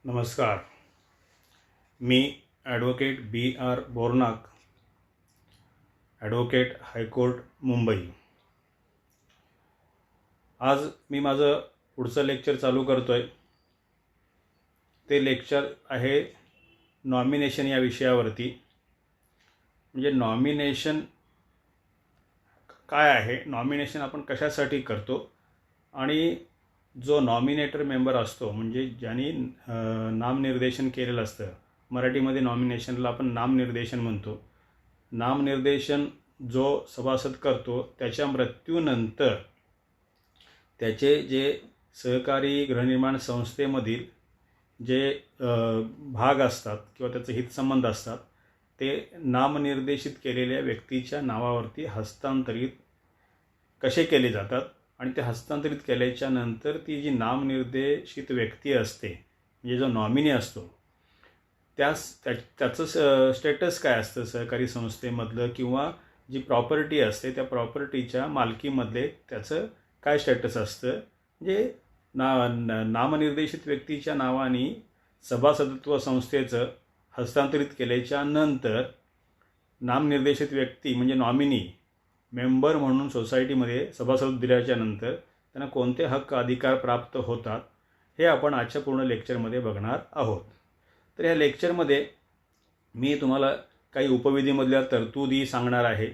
नमस्कार. मी advocate B.R. Bornak, advocate high court Mumbai. आज मी माझं पुढचं लेक्चर चालू करतो आहे. ते लेक्चर आहे नॉमिनेशन या विषयावरती. म्हणजे नॉमिनेशन काय आहे, नॉमिनेशन आपण कशासाठी करतो, आणि जो नॉमिनेटर मेंबर असतो म्हणजे ज्यांनी नामनिर्देशन केलेलं असतं. मराठीमध्ये नॉमिनेशनला आपण नामनिर्देशन म्हणतो. नामनिर्देशन जो सभासद करतो त्याच्या मृत्यूनंतर त्याचे जे सहकारी गृहनिर्माण संस्थेमधील जे भाग असतात किंवा त्याचे हितसंबंध असतात ते नामनिर्देशित केलेल्या व्यक्तीच्या नावावरती हस्तांतरित कसे केले जातात, आणि ते हस्तांतरित केल्याच्या नंतर ती जी नामनिर्देशित व्यक्ती असते म्हणजे जो नॉमिनी असतो त्याचं स्टेटस काय असतं सहकारी संस्थेमधलं, किंवा जी प्रॉपर्टी असते त्या प्रॉपर्टीच्या मालकीमधले त्याचं काय स्टेटस असतं. म्हणजे नामनिर्देशित व्यक्तीच्या नावाने सभासदत्व संस्थेचं हस्तांतरित केल्याच्या नंतर नामनिर्देशित व्यक्ती म्हणजे नॉमिनी मेंबर म्हणून सोसायटीमध्ये सभासद दिल्याच्या नंतर त्यांना कोणते हक्क अधिकार प्राप्त होतात हे आपण आजच्या पूर्ण लेक्चरमध्ये बघणार आहोत. तर या लेक्चरमध्ये मी तुम्हाला काही उपविधीमधल्या तरतुदी सांगणार आहे.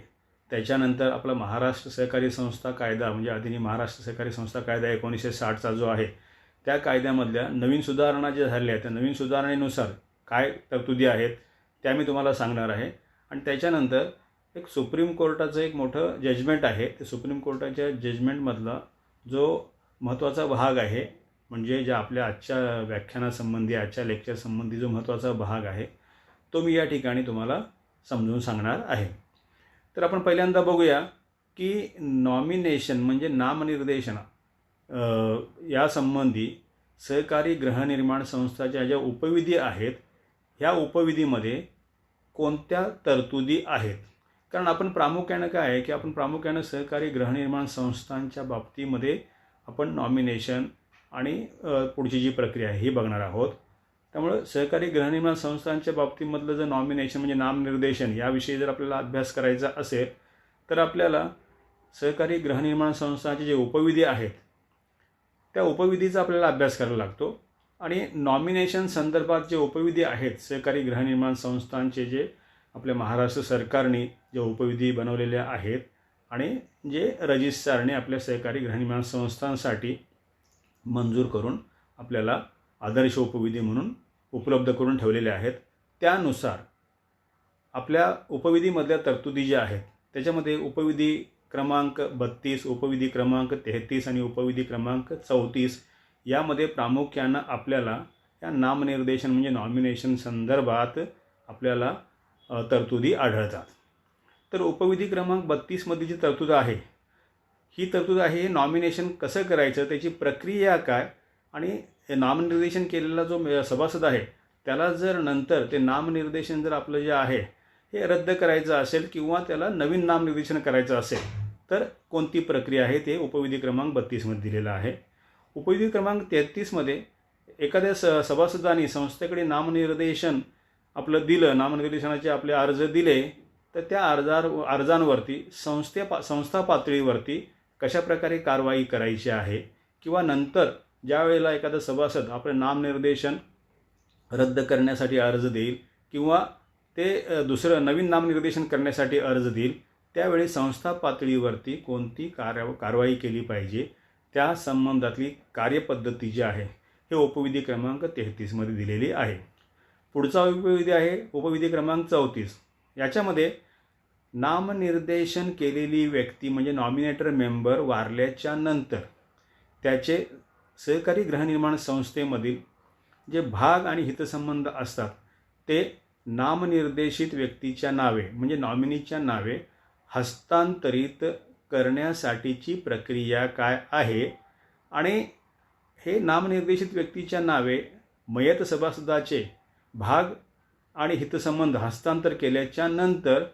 त्याच्यानंतर आपला महाराष्ट्र सहकारी संस्था कायदा म्हणजे अधिनियम महाराष्ट्र सहकारी संस्था कायदा 1960चा जो आहे त्या कायद्यामधल्या नवीन सुधारणा ज्या झालेल्या आहेत त्या नवीन सुधारणेनुसार काय तरतुदी आहेत त्या मी तुम्हाला सांगणार आहे. आणि त्याच्यानंतर एक सुप्रीम कोर्टाचं एक मोठं जजमेंट आहे. ते सुप्रीम कोर्टाच्या जजमेंटमधला जो महत्त्वाचा भाग आहे म्हणजे ज्या आपल्या आजच्या व्याख्यानासंबंधी आजच्या लेक्चरसंबंधी जो महत्त्वाचा भाग आहे तो मी या ठिकाणी तुम्हाला समजून सांगणार आहे. तर आपण पहिल्यांदा बघूया की नॉमिनेशन म्हणजे नामनिर्देशन यासंबंधी सहकारी गृहनिर्माण संस्थाच्या ज्या उपविधी आहेत ह्या उपविधीमध्ये कोणत्या तरतुदी आहेत. कारण आपण प्रामुख्यानं काय आहे की आपण प्रामुख्यानं सहकारी गृहनिर्माण संस्थांच्या बाबतीमध्ये आपण नॉमिनेशन आणि पुढची जी प्रक्रिया आहे ही बघणार आहोत. त्यामुळे सहकारी गृहनिर्माण संस्थांच्या बाबतीमधलं जर नॉमिनेशन म्हणजे नामनिर्देशन याविषयी जर आपल्याला अभ्यास करायचा असेल तर आपल्याला सहकारी गृहनिर्माण संस्थांचे जे उपविधी आहेत त्या उपविधीचा आपल्याला अभ्यास करायला लागतो. आणि नॉमिनेशन संदर्भात जे उपविधी आहेत सहकारी गृहनिर्माण संस्थांचे जे आपल्या महाराष्ट्र सरकारने जे उपविधी बनवलेले आहेत आणि जे रजिस्ट्रारने आपल्या सहकारी गृहनिर्माण संस्थांसाठी मंजूर करून आपल्याला आदर्श उपविधी म्हणून उपलब्ध करून ठेवलेले आहेत त्यानुसार आपल्या उपविधीमधल्या तरतुदी ज्या आहेत त्याच्यामध्ये उपविधी क्रमांक 32, उपविधी क्रमांक 33 आणि उपविधी क्रमांक 34 यामध्ये प्रामुख्यानं आपल्याला या नामनिर्देशन म्हणजे नॉमिनेशन संदर्भात आपल्याला तरतुदी आढळतात. तर उपविधी क्रमांक 32 मध्ये जी तरतूद आहे ही तरतूद आहे नॉमिनेशन कसं करायचं, त्याची प्रक्रिया काय, आणि हे नामनिर्देशन केलेला जो सभासद आहे त्याला जर नंतर ते नामनिर्देशन जर आपलं जे आहे हे रद्द करायचं असेल किंवा त्याला नवीन नामनिर्देशन करायचं असेल तर कोणती प्रक्रिया आहे ते उपविधी क्रमांक 32 मध्ये दिलेलं आहे. उपविधी क्रमांक 33 मध्ये एखाद्या सभासदांनी संस्थेकडे नामनिर्देशन आपलं दिलं, नामनिर्देशनाचे आपले अर्ज दिले तर त्या अर्जांवरती संस्था पातळीवरती कशा प्रकारे कारवाई करायची आहे, किंवा नंतर ज्या वेळेला एखादा सभासद आपलं नामनिर्देशन रद्द करण्यासाठी अर्ज देईल किंवा ते दुसरं नवीन नामनिर्देशन करण्यासाठी अर्ज देईल त्यावेळी संस्था पातळीवरती कोणती कारवाई केली पाहिजे त्या संबंधातली कार्यपद्धती जी आहे हे उपविधी क्रमांक 33 मध्ये दिलेली आहे. पुढचा उपविधी आहे उपविधी क्रमांक 34. याच्यामध्ये नामनिर्देशन केलेली व्यक्ती म्हणजे नॉमिनेटर मेंबर वारल्याच्या नंतर त्याचे सहकारी गृहनिर्माण संस्थेमधील जे भाग आणि हितसंबंध असतात ते नामनिर्देशित व्यक्तीच्या नावे म्हणजे नॉमिनीच्या नावे हस्तांतरित करण्यासाठीची प्रक्रिया काय आहे, आणि हे नामनिर्देशित व्यक्तीच्या नावे मयत सभासदाचे भाग आणि हितसंबंध हस्तांतर केल्याच्या नंतर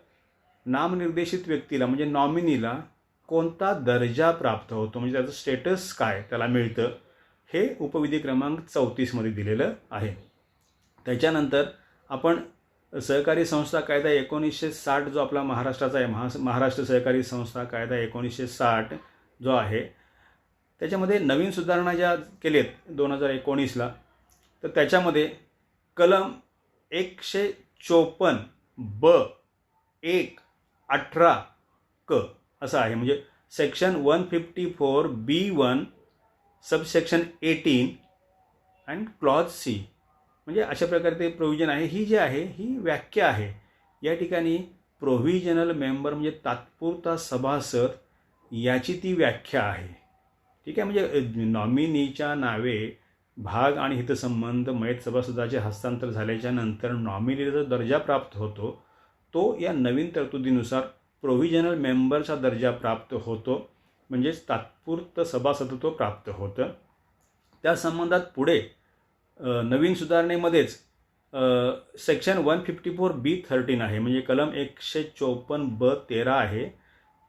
नामनिर्देशित व्यक्तीला म्हणजे नॉमिनीला कोणता दर्जा प्राप्त होतो म्हणजे त्याचं स्टेटस काय त्याला मिळतं हे उपविधी क्रमांक 34मध्ये दिलेलं आहे. त्याच्यानंतर आपण सहकारी संस्था कायदा 1960 जो आपला महाराष्ट्राचा आहे, महाराष्ट्र सहकारी संस्था कायदा 1960 जो आहे, त्याच्यामध्ये नवीन सुधारणा ज्या केलेत 2019ला, तर त्याच्यामध्ये कलम 154(ब)(1)(18) क असं आहे. म्हणजे section 154(b)(1) subsection 18 and clause C, म्हणजे अशा प्रकारे ते प्रोव्हिजन आहे. ही जी आहे ही व्याख्या आहे. या ठिकाणी प्रोव्हिजनल मेंबर म्हणजे तात्पुरता सभासद याची ती व्याख्या आहे. ठीक आहे. म्हणजे नॉमिनीच्या नावे भाग आणि हितसंबंध मयत सभासदाचे हस्तांतर झाल्याच्या नंतर नॉमिनीचा दर्जा प्राप्त होतो, तो या नवीन तरतुदीनुसार प्रोव्हिजनल मेंबरचा दर्जा प्राप्त होतो, म्हणजेच तात्पुरतं सभासदत्व प्राप्त होतं. त्या संबंधात पुढे नवीन सुधारणेमध्येच सेक्शन 154(b)(13) आहे, म्हणजे कलम 154(ब)(13) आहे.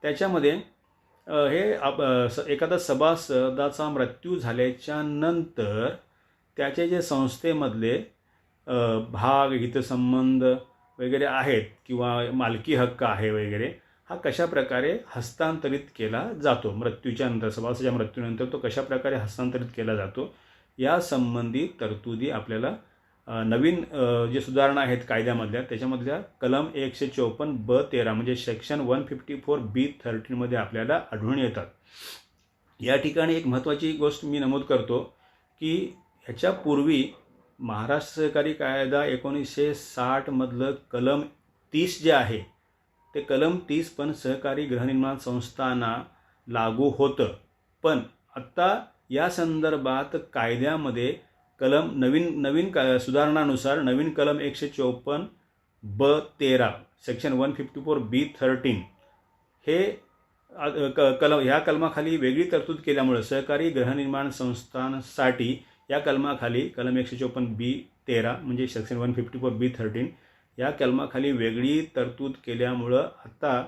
त्याच्यामध्ये हे एखादा सभासदाचा मृत्यू झाल्याच्या नंतर त्याचे जे संस्थेमधले भाग, हितसंबंध वगैरे आहेत किंवा मालकी हक्क आहे वगैरे, हा कशा प्रकारे हस्तांतरित केला जातो, मृत्यूच्या नंतर, सभासदाच्या मृत्यूनंतर तो कशा प्रकारे हस्तांतरित केला जातो, या संबंधी तरतुदी आपल्याला नवीन जे सुधारणा आहेत कायद्यामधल्या, त्याच्यामधल्या कलम 154(ब)(13) म्हणजे सेक्शन 154(b)(13) आपल्याला आढळून येतात. या ठिकाणी एक महत्त्वाची गोष्ट मी नमूद करतो की ह्याच्यापूर्वी महाराष्ट्र सहकारी कायदा 1960 मधलं कलम 30 जे आहे, ते कलम 30 पण सहकारी गृहनिर्माण संस्थांना लागू होतं. पण आत्ता या संदर्भात कायद्यामध्ये कलम नवीन सुधारणानुसार नवीन कलम 154(ब)(13) सेक्शन 154(b)(13) हे ह्या कलमाखाली वेगळी तरतूद केल्यामुळे सहकारी गृहनिर्माण संस्थांसाठी या कलमाखाली कलम 154(b)(13) म्हणजे सेक्शन 154(b)(13) या कलमाखाली वेगळी तरतूद केल्यामुळं आता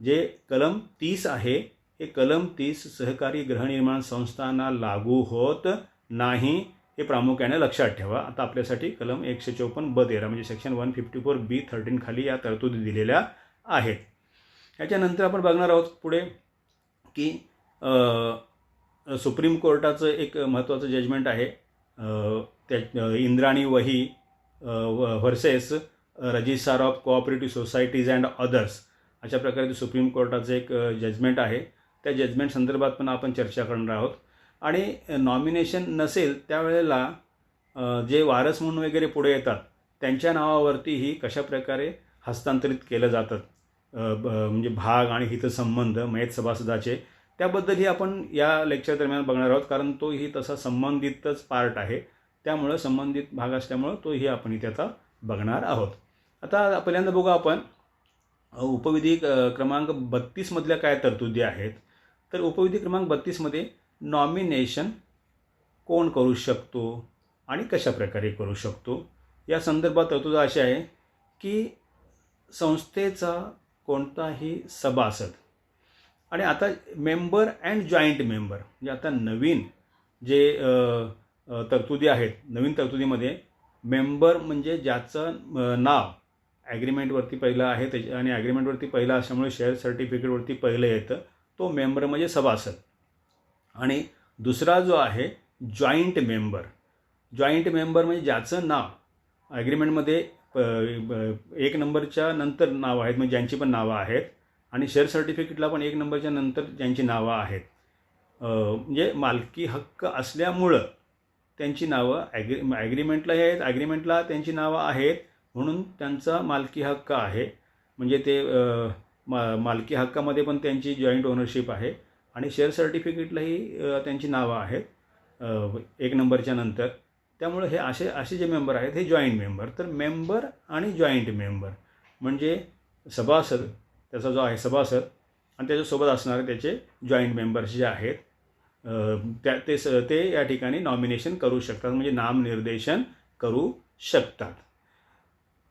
जे कलम 30 आहे, हे कलम 30 सहकारी गृहनिर्माण संस्थांना लागू होत नाही, हे प्रामुख्याने लक्षात ठेवा. आता आपल्यासाठी कलम 154(ब)(13) म्हणजे सेक्शन 154(b)(13) खाली या तरतुदी दिलेल्या आहेत. याच्यानंतर आपण बघणार आहोत पुढे की सुप्रीम कोर्टाचं एक महत्त्वाचं जजमेंट आहे, त्या Indrani Wahi versus registrar of cooperative societies and others, अशा प्रकारे सुप्रीम कोर्टाचं एक जजमेंट आहे. त्या जजमेंट संदर्भात पण आपण चर्चा करणार आहोत. आणि नॉमिनेशन नसेल त्यावेळेला जे वारस म्हणून वगैरे पुढे येतात त्यांच्या नावावरतीही कशा प्रकारे हस्तांतरित केलं जातात, म्हणजे भाग आणि हितसंबंध मयत सभासदाचे, त्याबद्दलही आपण या लेक्चर दरम्यान बघणार आहोत. कारण तोही तसा संबंधितच पार्ट आहे, त्यामुळं संबंधित भाग असल्यामुळं तोही आपण इथे आता बघणार आहोत. आता पहिल्यांदा बघू आपण उपविधी क्रमांक 32 मधल्या काय तरतुदी आहेत. तर उपविधी क्रमांक 32 मध्ये नॉमिनेशन कोण करू शकतो आणि कशा प्रकारे करू शकतो या संदर्भात तरतूद अशी आहे की संस्थेचा कोणताही सभासद, आणि आता मेंबर अँड जॉईंट मेंबर, म्हणजे आता नवीन जे तरतुदी आहेत, नवीन तरतुदीमध्ये मेंबर म्हणजे ज्याचं नाव ॲग्रीमेंटवरती पहिलं आहे आणि ॲग्रीमेंटवरती पहिलं असल्यामुळे शेअर सर्टिफिकेटवरती पहिलं येतं, तो मेंबर म्हणजे सभासद. आणि दुसरा जो आहे जॉईंट मेंबर. जॉईंट मेंबर म्हणजे ज्याचं नाव ॲग्रीमेंटमध्ये 1 नंबरच्या नंतर नाव आहेत, म्हणजे ज्यांची पण नावं आहेत, आणि शेअर सर्टिफिकेटला पण 1 नंबरच्या नंतर ज्यांची नावं आहेत, म्हणजे मालकी हक्क असल्यामुळं त्यांची नावं ॲग्रीमेंटला आहेत, ॲग्रीमेंटला त्यांची नावं आहेत म्हणून त्यांचा मालकी हक्क आहे, म्हणजे ते मालकी हक्कामध्ये पण त्यांची जॉईंट ओनरशिप आहे आणि शेअर सर्टिफिकेटलाही त्यांची नावं आहेत 1 नंबरच्या नंतर. त्यामुळे हे असे जे मेंबर आहेत हे जॉईंट मेंबर. तर मेंबर आणि जॉईंट मेंबर म्हणजे सभासद, त्याचा जो आहे सभासद आणि त्याच्यासोबत असणारे त्याचे जॉईंट मेंबर्स जे आहेत ते या ठिकाणी नॉमिनेशन करू शकतात, म्हणजे नामनिर्देशन करू शकतात.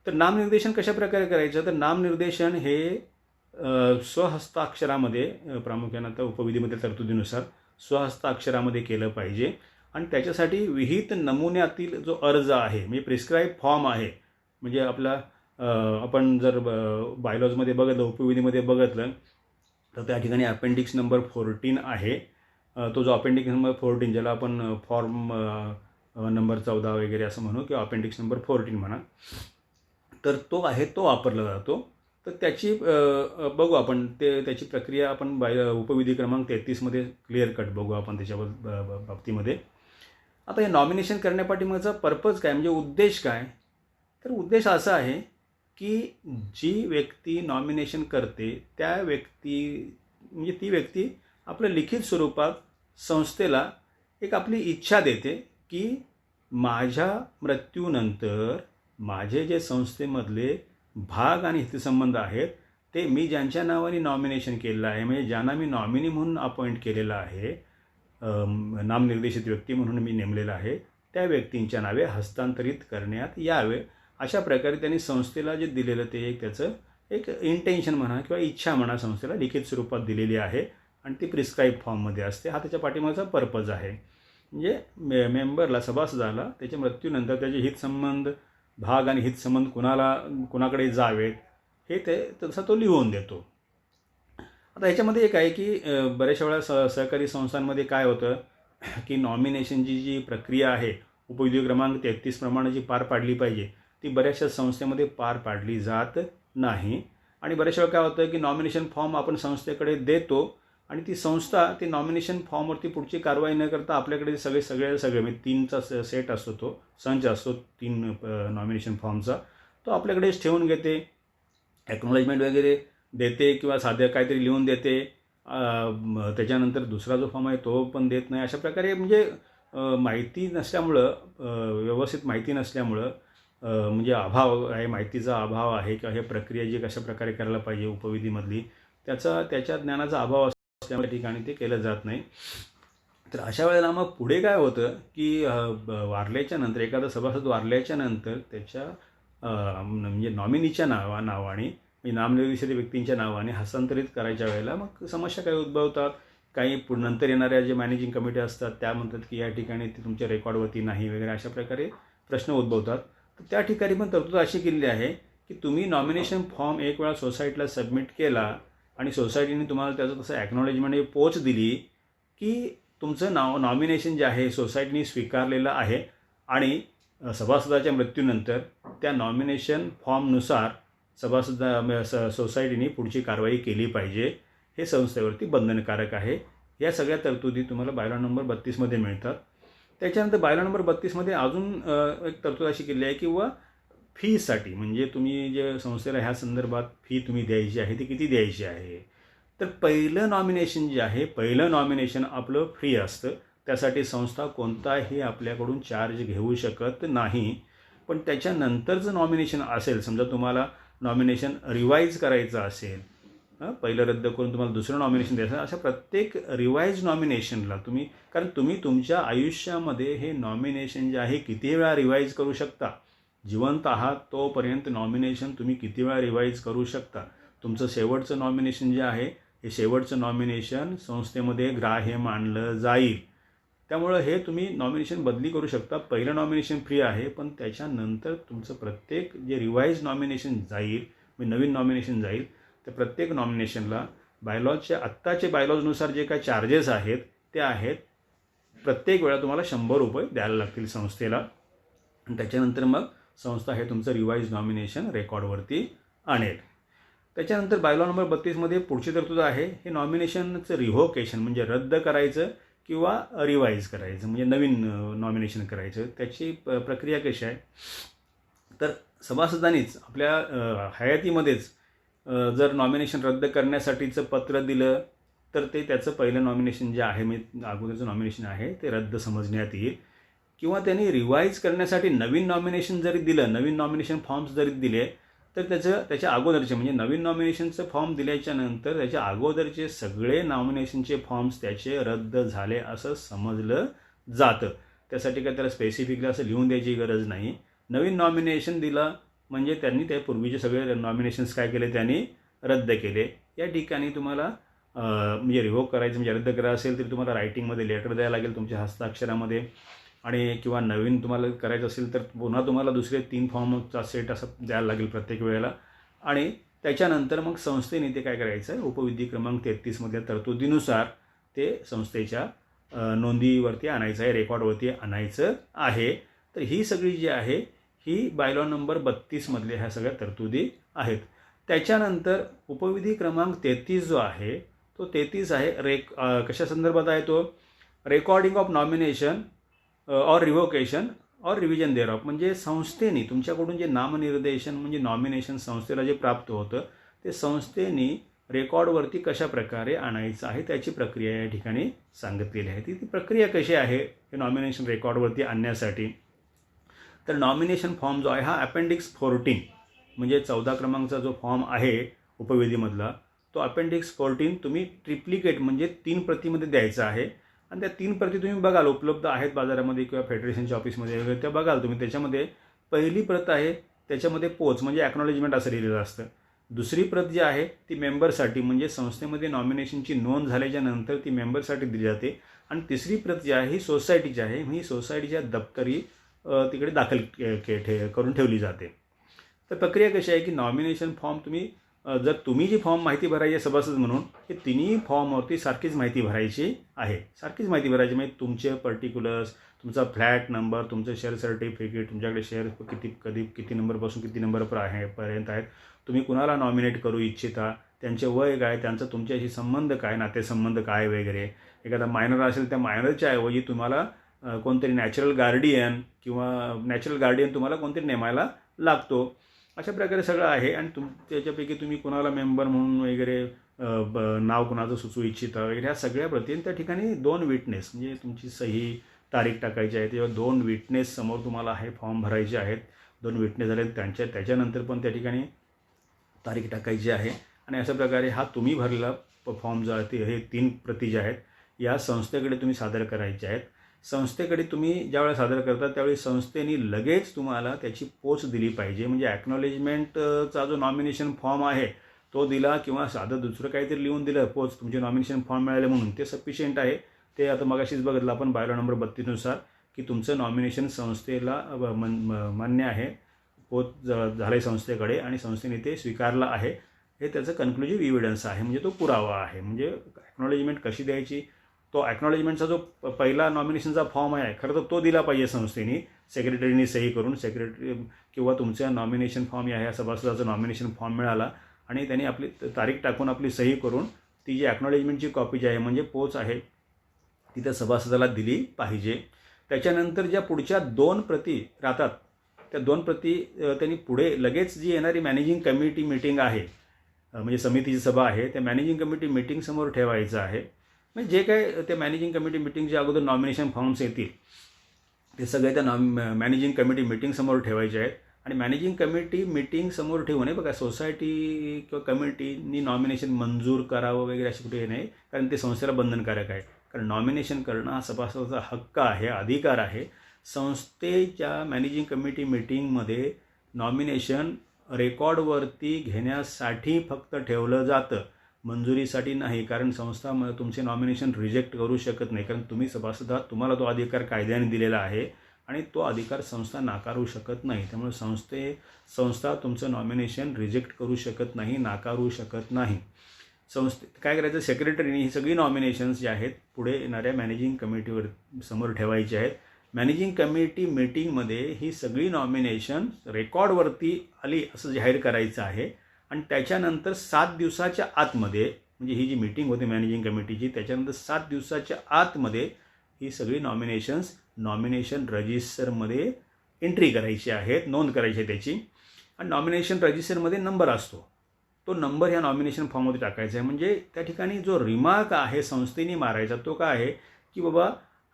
तर नामनिर्देशन कशा प्रकारे करायचं, तर नामनिर्देशन हे स्वहस्ताक्षरामध्ये, प्रामुख्यानं आता उपविधीमध्ये तरतुदीनुसार स्वहस्ताक्षरामध्ये केलं पाहिजे. आणि त्याच्यासाठी विहित नमुन्यातील जो अर्ज आहे म्हणजे प्रिस्क्राईब फॉर्म आहे, म्हणजे आपला आपण जर बायलॉजमध्ये बघितलं, उपविधीमध्ये बघितलं तर त्या ठिकाणी अपेंडिक्स नंबर 14 आहे. तो जो अपेंडिक्स नंबर 14 ज्याला आपण फॉर्म नंबर 14 वगैरे असं म्हणू किंवा अपेंडिक्स नंबर 14 म्हणा, तर तो आहे, तो वापरला जातो. तर त्याची बघू आपण त्याची प्रक्रिया आपण उपविधी क्रमांक 33मध्ये क्लिअर कट बघू आपण त्याच्या बाबतीमध्ये. आता हे नॉमिनेशन करण्यापाठीमागचा पर्पज काय, म्हणजे उद्देश काय? तर उद्देश असा आहे की जी व्यक्ती नॉमिनेशन करते त्या व्यक्ती म्हणजे ती व्यक्ती आपल्या लिखित स्वरूपात संस्थेला एक आपली इच्छा देते की माझ्या मृत्यूनंतर माझे जे संस्थेमधले भाग आणि हितसंबंध आहेत ते मी ज्यांच्या नावाने नॉमिनेशन केलेलं आहे, म्हणजे ज्यांना मी नॉमिनी म्हणून अपॉइंट केलेलं आहे, नामनिर्देशित व्यक्ती म्हणून मी नेमलेलं आहे, त्या व्यक्तींच्या नावे हस्तांतरित करण्यात यावे. अशा प्रकारे त्यांनी संस्थेला जे दिलेलं ते एक त्याचं एक इंटेन्शन म्हणा किंवा इच्छा म्हणा संस्थेला लिखित स्वरूपात दिलेली आहे आणि ती प्रिस्क्राईब फॉर्ममध्ये असते. हा त्याच्या पाठीमागचा पर्पज आहे. म्हणजे मेंबरला, सभासदाला त्याच्या मृत्यूनंतर त्याचे हितसंबंध, भाग आणि हितसंबंध कुणाकडे जावेत हे तसं तो लिहून देतो. आता ह्याच्यामध्ये एक आहे की बऱ्याचशा वेळा सहकारी संस्थांमध्ये काय होतं की नॉमिनेशनची जी प्रक्रिया आहे उपविधी क्रमांक 33 प्रमाणे जी पार पाडली पाहिजे ती बऱ्याचशा संस्थेमध्ये पार पाडली जात नाही. आणि बऱ्याचशा वेळा काय होतं की नॉमिनेशन फॉर्म आपण संस्थेकडे देतो आणि ती संस्था ती नॉमिनेशन फॉर्मवरती पुढची कारवाई न करता आपल्याकडे सगळे म्हणजे 3चा सेट असतो, तो संच असतो 3 नॉमिनेशन फॉर्मचा, तो आपल्याकडेच ठेवून घेते, ॲक्नॉलेजमेंट वगैरे देते किंवा साध्या काहीतरी लिहून देते. त्याच्यानंतर दुसरा जो फॉर्म आहे तो पण देत नाही. अशा प्रकारे म्हणजे माहिती नसल्यामुळं, व्यवस्थित माहिती नसल्यामुळं, म्हणजे अभाव आहे, माहितीचा अभाव आहे किंवा हे प्रक्रिया जी कशा प्रकारे करायला पाहिजे उपविधीमधली त्याच्या ज्ञानाचा अभाव असल्यामुळे ठिकाणी ते केलं जात नाही. तर अशा वेळेला मग पुढे काय होतं की वारल्याच्या नंतर, एखादा सभासद वारल्याच्या नंतर त्याच्या म्हणजे नॉमिनीच्या नावाने म्हणजे नामनिर्देशित व्यक्तींच्या नावाने हस्तांतरित करायच्या वेळेला मग समस्या काही उद्भवतात. काही नंतर येणाऱ्या जे मॅनेजिंग कमिटी असतात त्या म्हणतात की या ठिकाणी ते तुमच्या रेकॉर्डवरती नाही वगैरे, अशा प्रकारे प्रश्न उद्भवतात. तर त्या ठिकाणी पण तरतूद अशी केलेली आहे की तुम्ही नॉमिनेशन फॉर्म एक वेळा सोसायटीला सबमिट केला आणि सोसायटीने तुम्हाला त्याचं तसं ॲक्नॉलेजमेंट पोच दिली की तुमचं नॉमिनेशन जे आहे सोसायटीने स्वीकारलेलं आहे आणि सभासदाच्या मृत्यूनंतर त्या नॉमिनेशन फॉर्मनुसार सोसायटीने पुढची कारवाई केली पाहिजे. हे संस्थेवरती बंधनकारक आहे. या सगळ्या तरतुदी तुम्हाला बायलॉ नंबर 32मध्ये मिळतात. त्याच्यानंतर बायलॉ नंबर 32मध्ये अजून एक तरतूद अशी केली आहे किंवा फीसाठी, म्हणजे तुम्ही जे संस्थेला ह्या संदर्भात फी तुम्ही द्यायची आहे ती किती द्यायची आहे. तर पहिलं नॉमिनेशन जे आहे, पहिलं नॉमिनेशन आपलं फ्री असतं. त्यासाठी संस्था कोणताही आपल्याकडून चार्ज घेऊ शकत नाही. पण त्याच्यानंतरचं नॉमिनेशन असेल, समजा तुम्हाला नॉमिनेशन रिवाईज करायचं असेल, पहिलं रद्द करून तुम्हाला दुसरं नॉमिनेशन द्यायचं, अशा प्रत्येक रिवाईज नॉमिनेशनला कारण तुम्ही तुमच्या आयुष्यामध्ये हे नॉमिनेशन जे आहे किती वेळा रिवाईज करू शकता. जिवंत आहात तोपर्यंत नॉमिनेशन तुम्ही किती वेळा रिवाईज करू शकता. तुमचं शेवटचं नॉमिनेशन जे आहे हे शेवटचं नॉमिनेशन संस्थेमध्ये ग्राह्य मानलं जाईल. त्यामुळं हे तुम्ही नॉमिनेशन बदली करू शकता. पहिलं नॉमिनेशन फ्री आहे, पण त्याच्यानंतर तुमचं प्रत्येक जे रिवाईज नॉमिनेशन जाईल, म्हणजे नवीन नॉमिनेशन जाईल, तर प्रत्येक नॉमिनेशनला आत्ताचे बायलॉजनुसार जे काही चार्जेस आहेत ते आहेत, प्रत्येक वेळा तुम्हाला 100 रुपये द्यायला लागतील संस्थेला. आणि त्याच्यानंतर मग संस्था हे तुमचं रिवाईज नॉमिनेशन रेकॉर्डवरती आणेल. त्याच्यानंतर बायलॉ नंबर 32मध्ये पुढची तरतूद आहे हे नॉमिनेशनचं रिव्होकेशन, म्हणजे रद्द करायचं किंवा रिवाईज करायचं, म्हणजे नवीन नॉमिनेशन करायचं. त्याची प्रक्रिया कशी आहे, तर सभासदांनीच आपल्या हयातीमध्येच जर नॉमिनेशन रद्द करण्यासाठीचं पत्र दिलं तर ते त्याचं पहिलं नॉमिनेशन जे आहे, म्हणजे अगोदरचं नॉमिनेशन आहे ते रद्द समजण्यात येईल. किंवा त्यांनी रिवाईज करण्यासाठी नवीन नॉमिनेशन जरी दिलं, नवीन नॉमिनेशन फॉर्म्स जरी दिले, तर त्याच्या अगोदरचे म्हणजे नवीन नॉमिनेशनचं फॉर्म दिल्याच्या नंतर त्याच्या अगोदरचे सगळे नॉमिनेशनचे फॉर्म्स त्याचे रद्द झाले असं समजलं जातं. त्यासाठी काय त्याला स्पेसिफिकली असं लिहून द्यायची गरज नाही. नवीन नॉमिनेशन दिलं म्हणजे त्यांनी त्या पूर्वीचे सगळे नॉमिनेशन्स काय केले, त्यांनी रद्द केले. या ठिकाणी तुम्हाला म्हणजे रिव्होक करायचं म्हणजे रद्द करायचं असेल तरी तुम्हाला रायटिंगमध्ये लेटर द्यायला लागेल तुमच्या हस्ताक्षरामध्ये, आणि किंवा नवीन तुम्हाला करायचं असेल तर पुन्हा तुम्हाला दुसरे 3 फॉर्मचा सेट असं द्यायला लागेल प्रत्येक वेळेला. आणि त्याच्यानंतर मग संस्थेने ते काय करायचं आहे, उपविधी क्रमांक 33मधल्या तरतुदीनुसार ते संस्थेच्या नोंदीवरती आणायचं आहे, रेकॉर्डवरती आणायचं आहे. तर ही सगळी जी आहे ही बायलॉ नंबर 32मधल्या ह्या सगळ्या तरतुदी आहेत. त्याच्यानंतर उपविधी क्रमांक 33 जो आहे तो 33 आहे कशा संदर्भात आहे तो, recording of nomination or revocation or revision thereof. म्हणजे संस्थेने तुमच्याकडून जे नामनिर्देशन म्हणजे नॉमिनेशन संस्थेला जे प्राप्त होतं ते संस्थेने रेकॉर्डवरती कशा प्रकारे आणायचं आहे त्याची प्रक्रिया या ठिकाणी सांगितलेली आहे. ती प्रक्रिया कशी आहे हे नॉमिनेशन रेकॉर्डवरती आणण्यासाठी. तर नॉमिनेशन फॉर्म जो आहे हा अपेंडिक्स 14 म्हणजे 14 क्रमांकचा जो फॉर्म आहे उपविधीमधला तो अपेंडिक्स 14 तुम्ही ट्रिप्लिकेट म्हणजे 3 प्रतीमध्ये द्यायचा आहे. आणि त्या 3 प्रती तुम्ही बघाल उपलब्ध आहेत बाजारामध्ये किंवा फेडरेशनच्या ऑफिसमध्ये वगैरे त्या बघाल तुम्ही. त्याच्यामध्ये पहिली प्रत आहे त्याच्यामध्ये पोच म्हणजे ॲक्नॉलेजमेंट असं लिहिलेलं असतं. दुसरी प्रत जी आहे ती मेंबरसाठी म्हणजे संस्थेमध्ये नॉमिनेशनची नोंद झाल्याच्या नंतर ती मेंबरसाठी दिली जाते. आणि तिसरी प्रत जी आहे ही सोसायटीची आहे, ही सोसायटीच्या दप्तरी तिकडे दाखल करून ठेवली जाते. तर प्रक्रिया कशी आहे की नॉमिनेशन फॉर्म तुम्ही जर तुम्ही जी फॉर्म माहिती भरायची आहे सभासद म्हणून हे तिन्ही फॉर्मवरती सारखीच माहिती भरायची आहे. सारखीच माहिती भरायची म्हणजे तुमचे पर्टिक्युलर्स, तुमचा फ्लॅट नंबर, तुमचं शेअर सर्टिफिकेट, तुमच्याकडे शेअर किती नंबरपासून किती नंबरपर्यंत आहेत, तुम्ही कुणाला नॉमिनेट करू इच्छिता, त्यांचे वय काय, त्यांचा तुमच्याशी संबंध काय, नातेसंबंध काय वगैरे. एखादा मायनर असेल त्या मायनरच्या ऐवजी तुम्हाला कोणतरी नॅचरल गार्डियन तुम्हाला कोणतरी नेमायला लागतो. अशा प्रकारे सगळं आहे. आणि त्याच्यापैकी तुम्ही कुणाला मेंबर म्हणून वगैरे नाव कुणाचं सुचवू इच्छिता वगैरे ह्या सगळ्या प्रती. त्या ठिकाणी 2 विटनेस म्हणजे तुमची सही तारीख टाकायची आहे तेव्हा 2 विटनेस समोर तुम्हाला हे फॉर्म भरायचे आहेत. 2 विटनेस झाले त्याच्यानंतर पण त्या ठिकाणी तारीख टाकायची आहे. आणि अशा प्रकारे हा तुम्ही भरलेला फॉर्म जो आहे हे 3 प्रती ज्या आहेत या संस्थेकडे तुम्ही सादर करायच्या आहेत. संस्थेकडे तुम्ही ज्यावेळेला सादर करता त्यावेळी संस्थेने लगेच तुम्हाला त्याची पोच दिली पाहिजे. म्हणजे ॲक्नॉलेजमेंटचा जो नॉमिनेशन फॉर्म आहे तो दिला किंवा साधं दुसरं काहीतरी लिहून दिलं पोच तुमचे नॉमिनेशन फॉर्म मिळाले म्हणून ते सफिशियंट आहे. ते आता मगाशीच बघितलं आपण बायलॉ नंबर 32नुसार की तुमचं नॉमिनेशन संस्थेला मान्य आहे, पोच झालं आहे संस्थेकडे आणि संस्थेने ते स्वीकारलं आहे हे त्याचं कन्क्लुजिव्ह इव्हिडन्स आहे. म्हणजे तो पुरावा आहे. म्हणजे ॲक्नॉलेजमेंट कशी द्यायची, तो ॲक्नॉलेजमेंटचा जो पहिला नॉमिनेशनचा फॉर्म आहे खरं तर तो दिला पाहिजे संस्थेने सेक्रेटरीने सही करून. सेक्रेटरी किंवा तुमच्या नॉमिनेशन फॉर्म या सभासदाचा नॉमिनेशन फॉर्म मिळाला आणि त्यांनी आपली तारीख टाकून आपली सही करून ती जी ॲक्नॉलेजमेंटची कॉपी जी आहे म्हणजे पोच आहे ती त्या सभासदाला दिली पाहिजे. त्याच्यानंतर ज्या पुढच्या 2 प्रती राहतात त्या 2 प्रती त्यांनी पुढे लगेच जी येणारी मॅनेजिंग कमिटी मीटिंग आहे म्हणजे समितीची सभा आहे त्या मॅनेजिंग कमिटी मीटिंगसमोर ठेवायचं आहे. म्हणजे जे काय त्या मॅनेजिंग कमिटी मीटिंगच्या अगोदर नॉमिनेशन फॉर्म्स येतील ते सगळे त्या मॅनेजिंग कमिटी मीटिंगसमोर ठेवायचे आहेत. आणि मॅनेजिंग कमिटी मीटिंग समोर ठेवून बघा सोसायटी किंवा कमिटीनी नॉमिनेशन मंजूर करावं वगैरे असे कुठे नाही, कारण ते संस्थेला बंधनकारक आहे. कारण नॉमिनेशन करणं हा सभासदाचा हक्क आहे, अधिकार आहे. संस्थेच्या मॅनेजिंग कमिटी मीटिंगमध्ये नॉमिनेशन रेकॉर्डवरती घेण्यासाठी फक्त ठेवलं जातं, मंजुरीसाठी नाही. कारण संस्था तुमचे नॉमिनेशन रिजेक्ट करू शकत नाही, कारण तुम्ही सभासद आहात, तुम्हाला तो अधिकार कायद्याने दिलेला आहे आणि तो अधिकार संस्था नाकारू शकत नाही. त्यामुळे संस्था तुमचं नॉमिनेशन रिजेक्ट करू शकत नाही, नाकारू शकत नाही. काय करायचं, सेक्रेटरीने ही सगळी नॉमिनेशन्स जे आहेत पुढे येणाऱ्या मॅनेजिंग कमिटीवर समोर ठेवायची आहेत. मॅनेजिंग कमिटी मीटिंगमध्ये ही सगळी नॉमिनेशन रेकॉर्डवरती आली असं जाहीर करायचं आहे. आणि त्याच्यानंतर 7 दिवसाच्या आतमध्ये म्हणजे ही जी मीटिंग होती मॅनेजिंग कमिटीची त्याच्यानंतर 7 दिवसाच्या आतमध्ये ही सगळी नॉमिनेशन रजिस्टरमध्ये एंट्री करायची आहेत, नोंद करायची आहे त्याची. आणि नॉमिनेशन रजिस्टरमध्ये नंबर असतो, तो नंबर ह्या नॉमिनेशन फॉर्ममध्ये टाकायचा आहे. म्हणजे त्या ठिकाणी जो रिमार्क आहे संस्थेने मारायचा तो काय आहे की बाबा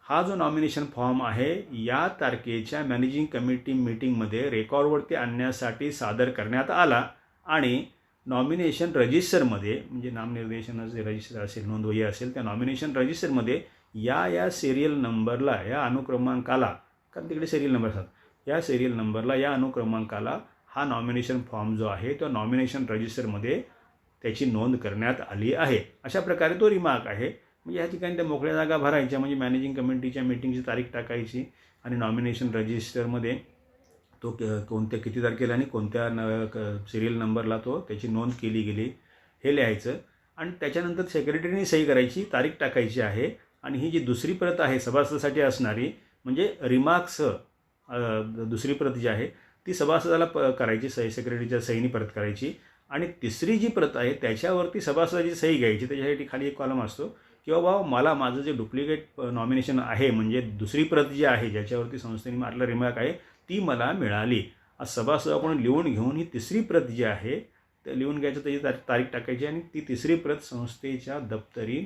हा जो नॉमिनेशन फॉर्म आहे या तारखेच्या मॅनेजिंग कमिटी मीटिंगमध्ये रेकॉर्डवरती आणण्यासाठी सादर करण्यात आला आणि नॉमिनेशन रजिस्टरमध्ये म्हणजे नामनिर्देशनाचं जे रजिस्टर असेल, नोंदवही असेल, त्या नॉमिनेशन रजिस्टरमध्ये या सिरियल नंबरला, या अनुक्रमांकाला, कारण तिकडे सिरियल नंबर असतात, या सिरियल नंबरला, या अनुक्रमांकाला हा नॉमिनेशन फॉर्म जो आहे तो नॉमिनेशन रजिस्टरमध्ये त्याची नोंद करण्यात आली आहे. अशा प्रकारे तो रिमार्क आहे. म्हणजे या ठिकाणी त्या मोकळ्या जागा भरायच्या, म्हणजे मॅनेजिंग कमिटीच्या मीटिंगची तारीख टाकायची आणि नॉमिनेशन रजिस्टरमध्ये तो कोणत्या किती तारखेला आणि कोणत्या सिरियल नंबरला तो त्याची नोंद केली गेली हे लिहायचं. आणि त्याच्यानंतर सेक्रेटरीने सही करायची, तारीख टाकायची आहे. आणि ही जी दुसरी प्रत आहे सभासदासाठी असणारी, म्हणजे रिमार्क्स दुसरी प्रत जी आहे ती सभासदाला करायची, सेक्रेटरीच्या सहीने परत करायची. आणि तिसरी जी प्रत आहे त्याच्यावरती सभासदाची सही घ्यायची. त्याच्यासाठी खाली एक कॉलम असतो की बाबा मला माझं जे डुप्लिकेट नॉमिनेशन आहे, म्हणजे दुसरी प्रत जी आहे ज्याच्यावरती संस्थेने मारला रिमार्क आहे, ती मला मिळाली. आज सभासद आपण लिहून घेऊन ही तिसरी प्रत जी आहे ते लिहून घ्यायचं, त्याची तारीख टाकायची आणि ती तिसरी प्रत संस्थेच्या दप्तरी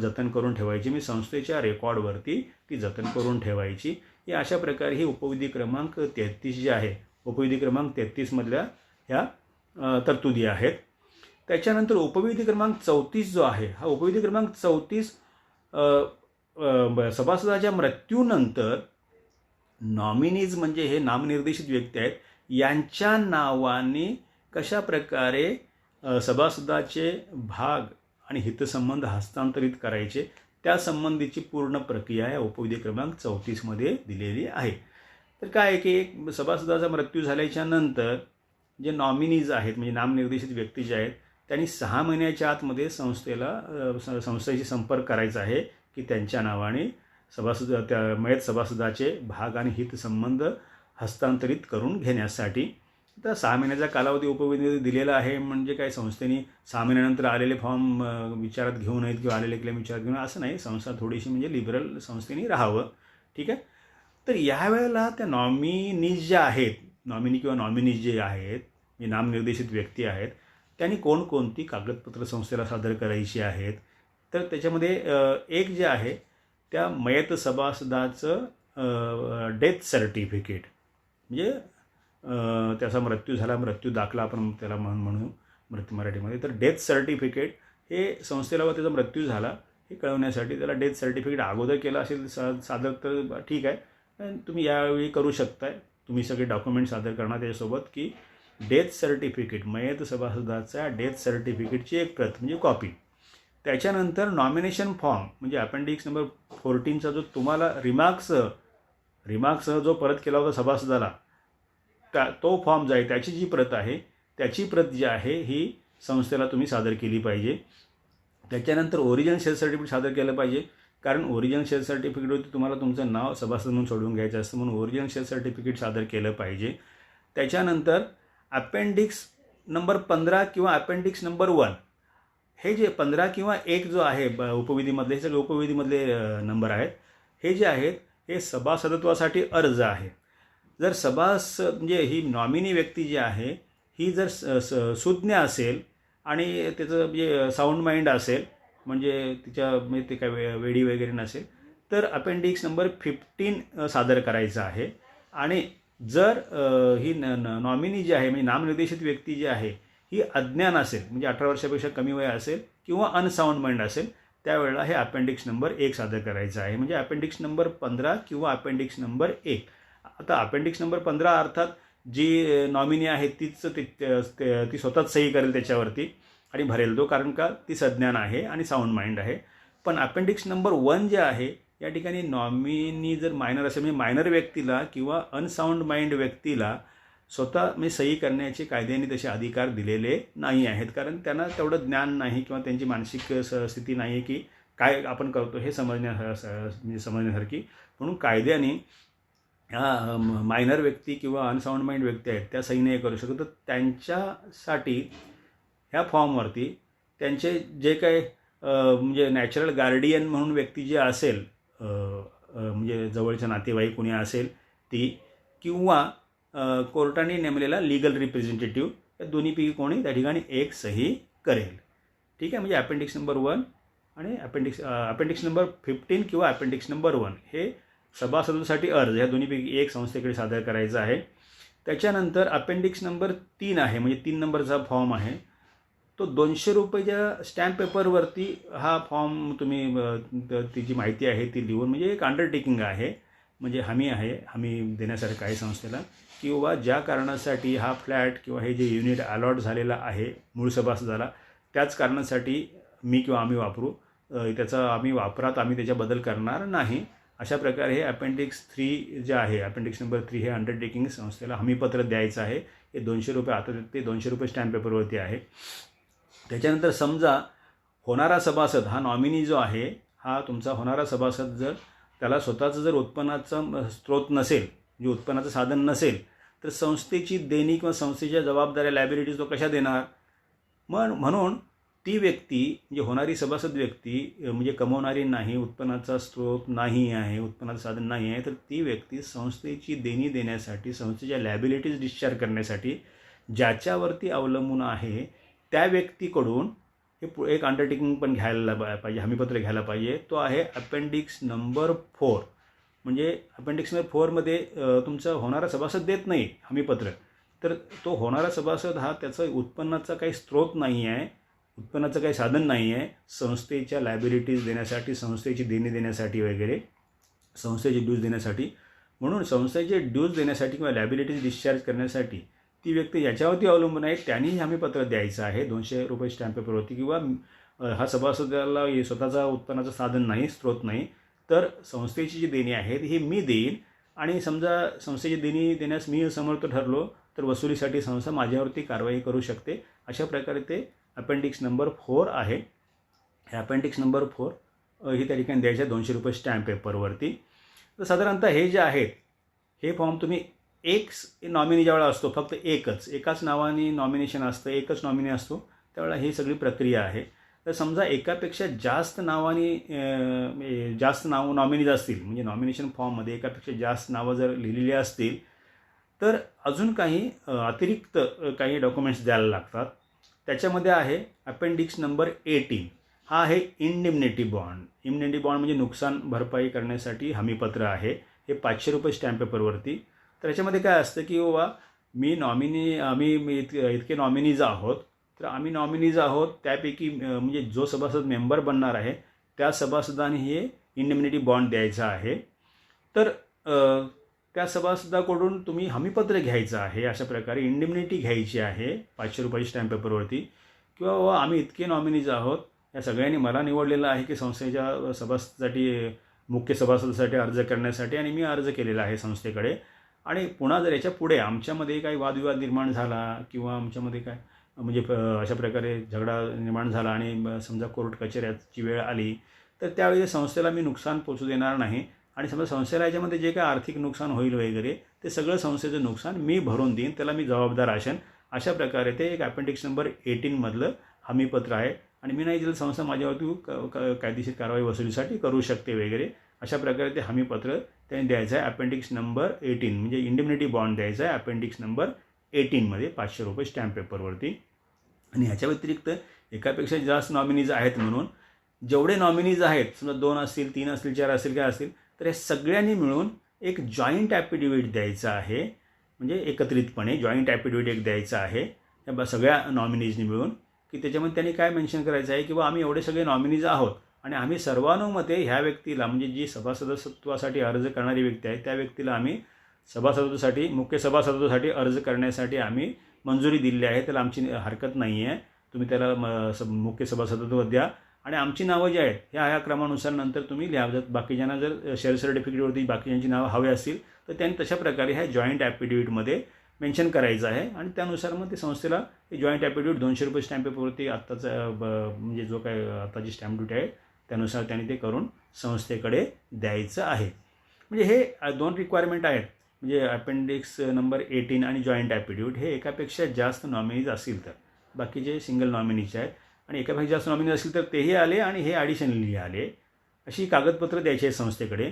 जतन करून ठेवायची. मी संस्थेच्या रेकॉर्डवरती ती जतन करून ठेवायची. या अशा प्रकारे ही उपविधी क्रमांक 33 जी आहे, उपविधी क्रमांक 33 मधल्या ह्या तरतुदी आहेत. त्याच्यानंतर उपविधी क्रमांक 34 जो आहे, हा उपविधी क्रमांक 34 सभासदाच्या मृत्यूनंतर नॉमिनीज म्हणजे हे नामनिर्देशित व्यक्ती आहेत, यांच्या नावाने कशा प्रकारे सभासदाचे भाग आणि हितसंबंध हस्तांतरित करायचे त्यासंबंधीची पूर्ण प्रक्रिया या उपविधी क्रमांक 34 मध्ये दिलेली आहे. तर काय आहे की एक सभासदाचा मृत्यू झाल्याच्या नंतर जे नॉमिनीज आहेत, म्हणजे नामनिर्देशित व्यक्ती जे आहेत, त्यांनी 6 महिन्याच्या आतमध्ये संस्थेशी संपर्क करायचा आहे की त्यांच्या नावाने त्या मयत सभासदाचे भाग आणि हितसंबंध हस्तांतरित करून घेण्यासाठी. तर 6 महिन्याचा कालावधी उपविधीमध्ये दिलेला आहे. म्हणजे काय, संस्थेने 6 महिन्यानंतर आलेले फॉर्म विचारात घेऊ नयेत किंवा आलेले क्लेम विचारात घेऊ नये असं नाही. संस्था थोडीशी म्हणजे लिबरल संस्थेने राहावं. ठीक आहे. तर यावेळेला त्या नॉमिनीज ज्या आहेत, नॉमिनी किंवा नॉमिनीज जे आहेत, जे नामनिर्देशित व्यक्ती आहेत, त्यांनी कोणकोणती कागदपत्र संस्थेला सादर करायची आहेत. तर त्याच्यामध्ये एक जे आहे त्या मयत सभासदाचं डेथ सर्टिफिकेट, म्हणजे त्याचा मृत्यू झाला, मृत्यू दाखला आपण त्याला म्हणू मराठीमध्ये. तर डेथ सर्टिफिकेट हे संस्थेला त्याचा मृत्यू झाला हे कळवण्यासाठी त्याला डेथ सर्टिफिकेट अगोदर केलं असेल सादर तर ठीक आहे, तुम्ही यावेळी करू शकताय. तुम्ही सगळे डॉक्युमेंट सादर करणार त्याच्यासोबत की डेथ सर्टिफिकेट, मयत सभासदाचा डेथ सर्टिफिकेटची एक प्रत म्हणजे कॉपी. त्याच्यानंतर नॉमिनेशन फॉर्म म्हणजे अपेंडिक्स नंबर 14चा जो तुम्हाला रिमार्क्ससह जो परत केला होता सभासदाला, तो फॉर्म जो आहे त्याची जी प्रत आहे त्याची प्रत जी आहे ही संस्थेला तुम्ही सादर केली पाहिजे. त्याच्यानंतर ओरिजिनल शेअर सर्टिफिकेट सादर केलं पाहिजे, कारण ओरिजिनल शेअर सर्टिफिकेटवरती तुम्हाला तुमचं नाव सभासद म्हणून सोडवून घ्यायचं असतं, म्हणून ओरिजिनल शेअर सर्टिफिकेट सादर केलं पाहिजे. त्याच्यानंतर अपेंडिक्स नंबर 15 किंवा अपेंडिक्स नंबर 1 हे जे 15 किंवा 1 जो आहे उपविधीमधले, हे सगळे उपविधीमधले नंबर आहेत. हे जे आहेत हे सभासदत्वासाठी अर्ज आहे. जर सभासद म्हणजे ही नॉमिनी व्यक्ती जी आहे ही जर सुज्ञ असेल आणि त्याचं म्हणजे साऊंड माइंड असेल, म्हणजे तिच्या म्हणजे ते काय वेडी वगैरे नसेल, तर अपेंडिक्स नंबर 15 सादर करायचा आहे. आणि जर ही नॉमिनी जी आहे म्हणजे नामनिर्देशित व्यक्ती जी आहे ही अज्ञान असेल, म्हणजे 18 वर्षापेक्षा कमी वय असेल किंवा अनसाऊंड माइंड असेल, त्यावेळेला हे अपेंडिक्स नंबर 1 सादर करायचं आहे. म्हणजे अपेंडिक्स नंबर 15 किंवा अपेंडिक्स नंबर 1. आता अपेंडिक्स नंबर 15 अर्थात जी नॉमिनी आहे ती स्वतःच सही करेल त्याच्यावरती आणि भरेल तो, कारण का ती सज्ञान आहे आणि साऊंड माइंड आहे. पण अपेंडिक्स नंबर 1 जे आहे या ठिकाणी नॉमिनी जर मायनर असेल, म्हणजे मायनर व्यक्तीला किंवा अनसाऊंड माइंड व्यक्तीला स्वतः म्हणजे सही करण्याचे कायद्याने तसे अधिकार दिलेले नाही आहेत, कारण त्यांना तेवढं ज्ञान नाही किंवा त्यांची मानसिक स्थिती नाही की काय आपण करतो हे समजण्यासारखी. म्हणून कायद्याने ह्या मायनर व्यक्ती किंवा अनसाऊंड माइंड व्यक्ती आहेत त्या सही नाही करू शकत. तर त्यांच्यासाठी ह्या फॉर्मवरती त्यांचे जे काही म्हणजे नॅचरल गार्डियन म्हणून व्यक्ती जी असेल, म्हणजे जवळच्या नातेवाईक कोणी असेल ती, किंवा कोर्टाने नेमलेला लीगल रिप्रेझेंटेटिव्ह, या दोन्हीपैकी कोणी त्या ठिकाणी एक सही करेल. ठीक आहे. म्हणजे अपेंडिक्स नंबर 1 आणि अपेंडिक्स नंबर 15 किंवा अपेंडिक्स नंबर 1 हे सभासदासाठी अर्ज ह्या दोन्हीपैकी एक संस्थेकडे सादर करायचा आहे. त्याच्यानंतर अपेंडिक्स नंबर 3 आहे, म्हणजे 3 नंबरचा फॉर्म आहे तो 200 रुपयाच्या स्टॅम्प पेपरवरती हा फॉर्म तुम्ही ती जी माहिती आहे ती लिहून, म्हणजे एक अंडरटेकिंग आहे, म्हणजे हमी देण्यासारखं आहे संस्थेला, की बाबा ज्या कारणासाठी हा फ्लॅट किंवा हे जे युनिट अलॉट झालेलं आहे मूळ सभासदाला, त्याच कारणासाठी मी किंवा आम्ही वापरू, त्याचा आम्ही त्याच्या बदल करणार नाही. अशा प्रकारे हे अपेंडिक्स 3 जे आहे, अपेंडिक्स नंबर 3 हे अंडरटेकिंग संस्थेला हमीपत्र द्यायचं आहे. हे ₹200 आता ते ₹200 स्टॅम्प पेपरवरती आहे. त्याच्यानंतर समजा होणारा सभासद हा नॉमिनी जो आहे, हा तुमचा होणारा सभासद जर त्याला स्वतःचं जर उत्पन्नाचा स्रोत नसेल, जे उत्पन्नाचं साधन नसेल, तर संस्थेची देणी किंवा संस्थेच्या जबाबदाऱ्या लायबिलिटीज तो कशा देणार? म्हणून ती व्यक्ती म्हणजे होणारी सभासद व्यक्ती म्हणजे कमवणारी नाही, उत्पन्नाचा स्रोत नाही आहे, उत्पन्नाचं साधन नाही आहे, तर ती व्यक्ती संस्थेची देणी देण्यासाठी, संस्थेच्या लायबिलिटीज डिस्चार्ज करण्यासाठी ज्याच्यावरती अवलंबून आहे त्या व्यक्तीकडून हे एक अंडरटेकिंग पण घ्यायला पाहिजे, हमीपत्र घ्यायला पाहिजे. तो आहे अपेंडिक्स नंबर 4. म्हणजे अपेंडिक्स नंबर 4मध्ये तुमचा होणारा सभासद देत नाही हमीपत्र, तर तो होणारा सभासद हा त्याचा उत्पन्नाचा काही स्रोत नाही आहे, उत्पन्नाचं काही साधन नाही आहे संस्थेच्या लायबिलिटीज देण्यासाठी, संस्थेची देणी देण्यासाठी वगैरे, संस्थेचे ड्यूज देण्यासाठी. म्हणून संस्थेचे ड्यूज देण्यासाठी किंवा लायबिलिटीज डिस्चार्ज करण्यासाठी ती व्यक्ती याच्यावरती अवलंबून आहे, त्यांनी हमीपत्र द्यायचं आहे ₹200 स्टॅम्प पेपरवरती. किंवा हा सभासदाला स्वतःचा उत्पन्नाचं साधन नाही, स्रोत नाही, तर संस्थेची जी देणी आहेत ही मी देईन, आणि समजा संस्थेची देणी देण्यास मी समर्थ ठरलो तर वसुलीसाठी संस्था माझ्यावरती कारवाई करू शकते. अशा प्रकारे ते अपेंडिक्स नंबर 4 आहे. हे अपेंडिक्स नंबर 4 ही त्या ठिकाणी द्यायचं आहे ₹200 स्टॅम्प पेपरवरती. तर साधारणतः हे जे आहेत हे फॉर्म तुम्ही एक नॉमिनी ज्यावेळेला असतो, फक्त एकाच नावाने नॉमिनेशन असतं, एकच नॉमिनी असतो, त्यावेळेला ही सगळी प्रक्रिया आहे. तर समजा एकापेक्षा जास्त नॉमिनीज असतील, म्हणजे नॉमिनेशन फॉर्ममध्ये एकापेक्षा जास्त नावं जर लिहिलेली असतील, तर अजून काही अतिरिक्त काही डॉक्युमेंट्स द्यायला लागतात. त्याच्यामध्ये आहे अपेंडिक्स नंबर 18. हा आहे इंडिमनिटी बॉन्ड. इंडिमनिटी बॉन्ड म्हणजे नुकसान भरपाई करण्यासाठी हमीपत्र आहे. हे ₹500 स्टॅम्प पेपरवरती. तर याच्यामध्ये काय असतं की बाबा आम्ही इतके नॉमिनीज आहोत, तर आम्ही नॉमिनीज आहोत त्यापैकी म्हणजे जो सभासद मेंबर बनणार आहे त्या सभासदाने हे इंडिमनिटी बॉन्ड द्यायचा आहे. तर त्या सभासदाकडून तुम्ही हमीपत्र घ्यायचं आहे. अशा प्रकारे इंडिमनिटी घ्यायची आहे ₹500 स्टॅम्प पेपरवरती. किंवा बाबा आम्ही इतके नॉमिनीज आहोत, या सगळ्यांनी मला निवडलेलं आहे की संस्थेच्या सभासदासाठी, मुख्य सभासदासाठी अर्ज करण्यासाठी, आणि मी अर्ज केलेला आहे संस्थेकडे. आणि पुन्हा जर याच्या पुढे आमच्यामध्ये काही वादविवाद निर्माण झाला किंवा आमच्यामध्ये काय म्हणजे अशा प्रकारे झगडा निर्माण झाला आणि समजा कोर्ट कचेऱ्याची वेळ आली, तर त्यावेळी संस्थेला मी नुकसान पोचू देणार नाही. आणि समजा संस्थेला याच्यामध्ये जे काही आर्थिक नुकसान होईल वगैरे, ते सगळं संस्थेचं नुकसान मी भरून देईन, त्याला मी जबाबदार असेन. अशा प्रकारे ते एक अपेंडिक्स नंबर 18मधलं हमीपत्र आहे. आणि मी नाही दिलं, संस्था माझ्यावरती कायदेशीर कारवाई वसुलीसाठी करू शकते वगैरे. अशा प्रकारे ते हमीपत्र त्यांनी द्यायचं आहे अपेंडिक्स नंबर 18, म्हणजे इंडिमनिटी बॉन्ड द्यायचा आहे अपेंडिक्स नंबर 18मध्ये ₹500 स्टॅम्प पेपरवरती. आणि ह्याच्या व्यतिरिक्त एकापेक्षा जास्त नॉमिनीज आहेत, म्हणून जेवढे नॉमिनीज आहेत, समजा 2 असतील, 3 असतील, 4 असतील, काय असतील, तर हे सगळ्यांनी मिळून एक जॉईंट ॲफिडेव्हिट द्यायचं आहे. म्हणजे एकत्रितपणे जॉईंट ॲफिडेव्हिट एक द्यायचं आहे या सगळ्या नॉमिनीजनी मिळून, की त्याच्यामध्ये त्यांनी काय मेन्शन करायचं आहे की बा आम्ही एवढे सगळे नॉमिनीज आहोत आणि आम्ही सर्वानुमते ह्या व्यक्तीला, म्हणजे जी सभासदत्वासाठी अर्ज करणारी व्यक्ती आहे त्या व्यक्तीला आम्ही सभासदत्वासाठी, मुख्य सभासदत्वासाठी अर्ज करण्यासाठी आम्ही मंजुरी दिली आहे, त्याला आमची हरकत नाही आहे, तुम्ही त्याला मुख्य सभासदत्व द्या. आणि आमची नावं जी आहेत ह्या क्रमानुसार नंतर तुम्ही लिहा. जर बाकीच्यांना जर शेअर सर्टिफिकेटवरती बाकीच्यांची नावं हवे असतील तर त्यांनी तशा प्रकारे ह्या जॉईंट ॲफिडेव्हिटमध्ये मेन्शन करायचं आहे. आणि त्यानुसार मग ते संस्थेला हे जॉईंट ॲफिडेव्हिट ₹200 स्टॅम्प पेपरवरती आत्ताचा म्हणजे जो काय आत्ताची स्टॅम्प ड्युटी आहे त्यानुसार त्यांनी ते करून संस्थेकडे द्यायचं आहे. म्हणजे हे 2 रिक्वायरमेंट आहेत, म्हणजे अपेंडिक्स नंबर 18 आणि जॉईंट ॲफिडेव्हिट. हे एकापेक्षा जास्त नॉमिनीज असतील तर, बाकीचे सिंगल नॉमिनीचे आहेत. आणि एकापेक्षा जास्त नॉमिनी असतील तर तेही आले आणि हे ॲडिशनली आले. अशी कागदपत्र द्यायची आहे संस्थेकडे.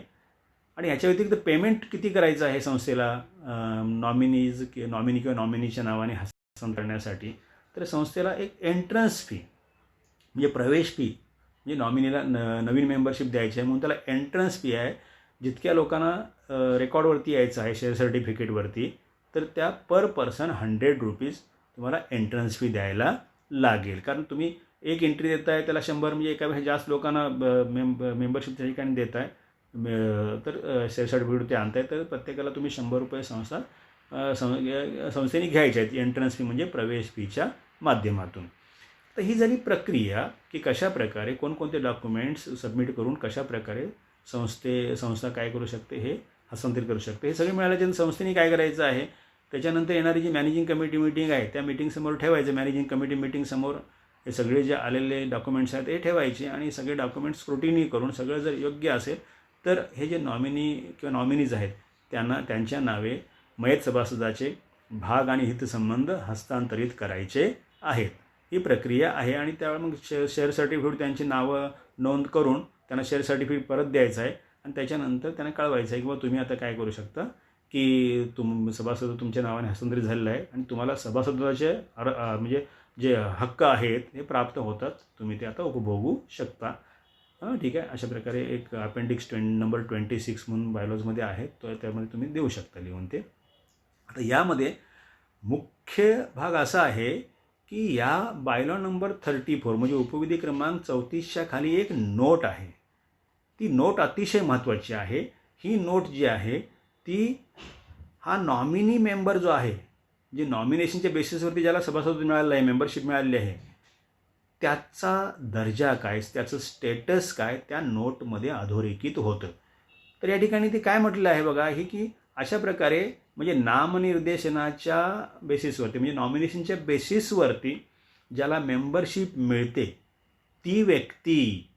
आणि ह्याच्या व्यतिरिक्त पेमेंट किती करायचं आहे संस्थेला नॉमिनी किंवा नॉमिनीच्या नावाने हस्तांतरण करण्यासाठी, तर संस्थेला एक एंट्रन्स फी म्हणजे प्रवेश फी, म्हणजे नॉमिनीला नवीन मेंबरशिप द्यायची आहे म्हणून त्याला एंट्रन्स फी आहे. जितक्या लोकांना रेकॉर्डवरती यायचं आहे शेअर सर्टिफिकेटवरती, तर त्या पर पर्सन ₹100 तुम्हाला एंट्रन्स फी द्यायला लागेल. कारण तुम्ही एक एंट्री देताय त्याला 100, म्हणजे एकापेक्षा जास्त लोकांना मेंबरशिप त्या ठिकाणी देत आहे, तर शेअर सर्टिफिकेट ते आणताय तर प्रत्येकाला तुम्ही 100 रुपये संस्थेने घ्यायचे आहेत एंट्रन्स फी म्हणजे प्रवेश फीच्या माध्यमातून. तर ही झाली प्रक्रिया की कशाप्रकारे कोणकोणते डॉक्युमेंट्स सबमिट करून कशाप्रकारे संस्था काय करू शकते हे हस्तांतरित करू शकते. हे सगळे मिळाल्याच्यानंतर संस्थेने काय करायचं आहे त्याच्यानंतर येणारी जी मॅनेजिंग कमिटी मीटिंग आहे त्या मीटिंगसमोर ठेवायचं. मॅनेजिंग कमिटी मीटिंगसमोर हे सगळे जे आलेले डॉक्युमेंट्स आहेत ते ठेवायचे आणि सगळे डॉक्युमेंट्स स्क्रुटिनी करून सगळं जर योग्य असेल तर हे जे नॉमिनी किंवा नॉमिनीज आहेत त्यांच्या नावे मयत सभासदाचे भाग आणि हितसंबंध हस्तांतरित करायचे आहेत. ही प्रक्रिया आहे आणि त्यावेळी मग शेअर सर्टिफिकेट त्यांची नावं नोंद करून त्यांना शेअर सर्टिफिकेट परत द्यायचं आहे आणि त्याच्यानंतर त्यांना कळवायचं आहे की तुम्ही आता काय करू शकता की सभासद तुमच्या नावाने हस्तांतरित झालेलं आहे आणि तुम्हाला सभासदाचे म्हणजे जे हक्क आहेत हे प्राप्त होतात, तुम्ही ते आता उपभोगू शकता. ठीक आहे. अशा प्रकारे एक अपेंडिक्स नंबर 26 म्हणून बायलॉजमध्ये आहे तो त्यामध्ये तुम्ही देऊ शकता लिहून ते. आता यामध्ये मुख्य भाग असा आहे की या बायलॉ नंबर 34 म्हणजे उपविधी क्रमांक 34च्या खाली एक नोट आहे. ती नोट अतिशय महत्त्वाची आहे. ही नोट जी आहे ती हा नॉमिनी मेंबर जो आहे जे नॉमिनेशनच्या बेसिसवरती ज्याला सभासद मिळालेलं आहे मेंबरशिप मिळालेली आहे त्याचा दर्जा काय त्याचं स्टेटस काय त्या नोटमध्ये अधोरेखित होतं. तर या ठिकाणी ते काय म्हटलं आहे बघा हे की अशा प्रकारे म्हणजे नामनिर्देशनाच्या बेसिसवरती म्हणजे नॉमिनेशनच्या बेसिसवरती ज्याला मेंबरशिप मिळते ती व्यक्ती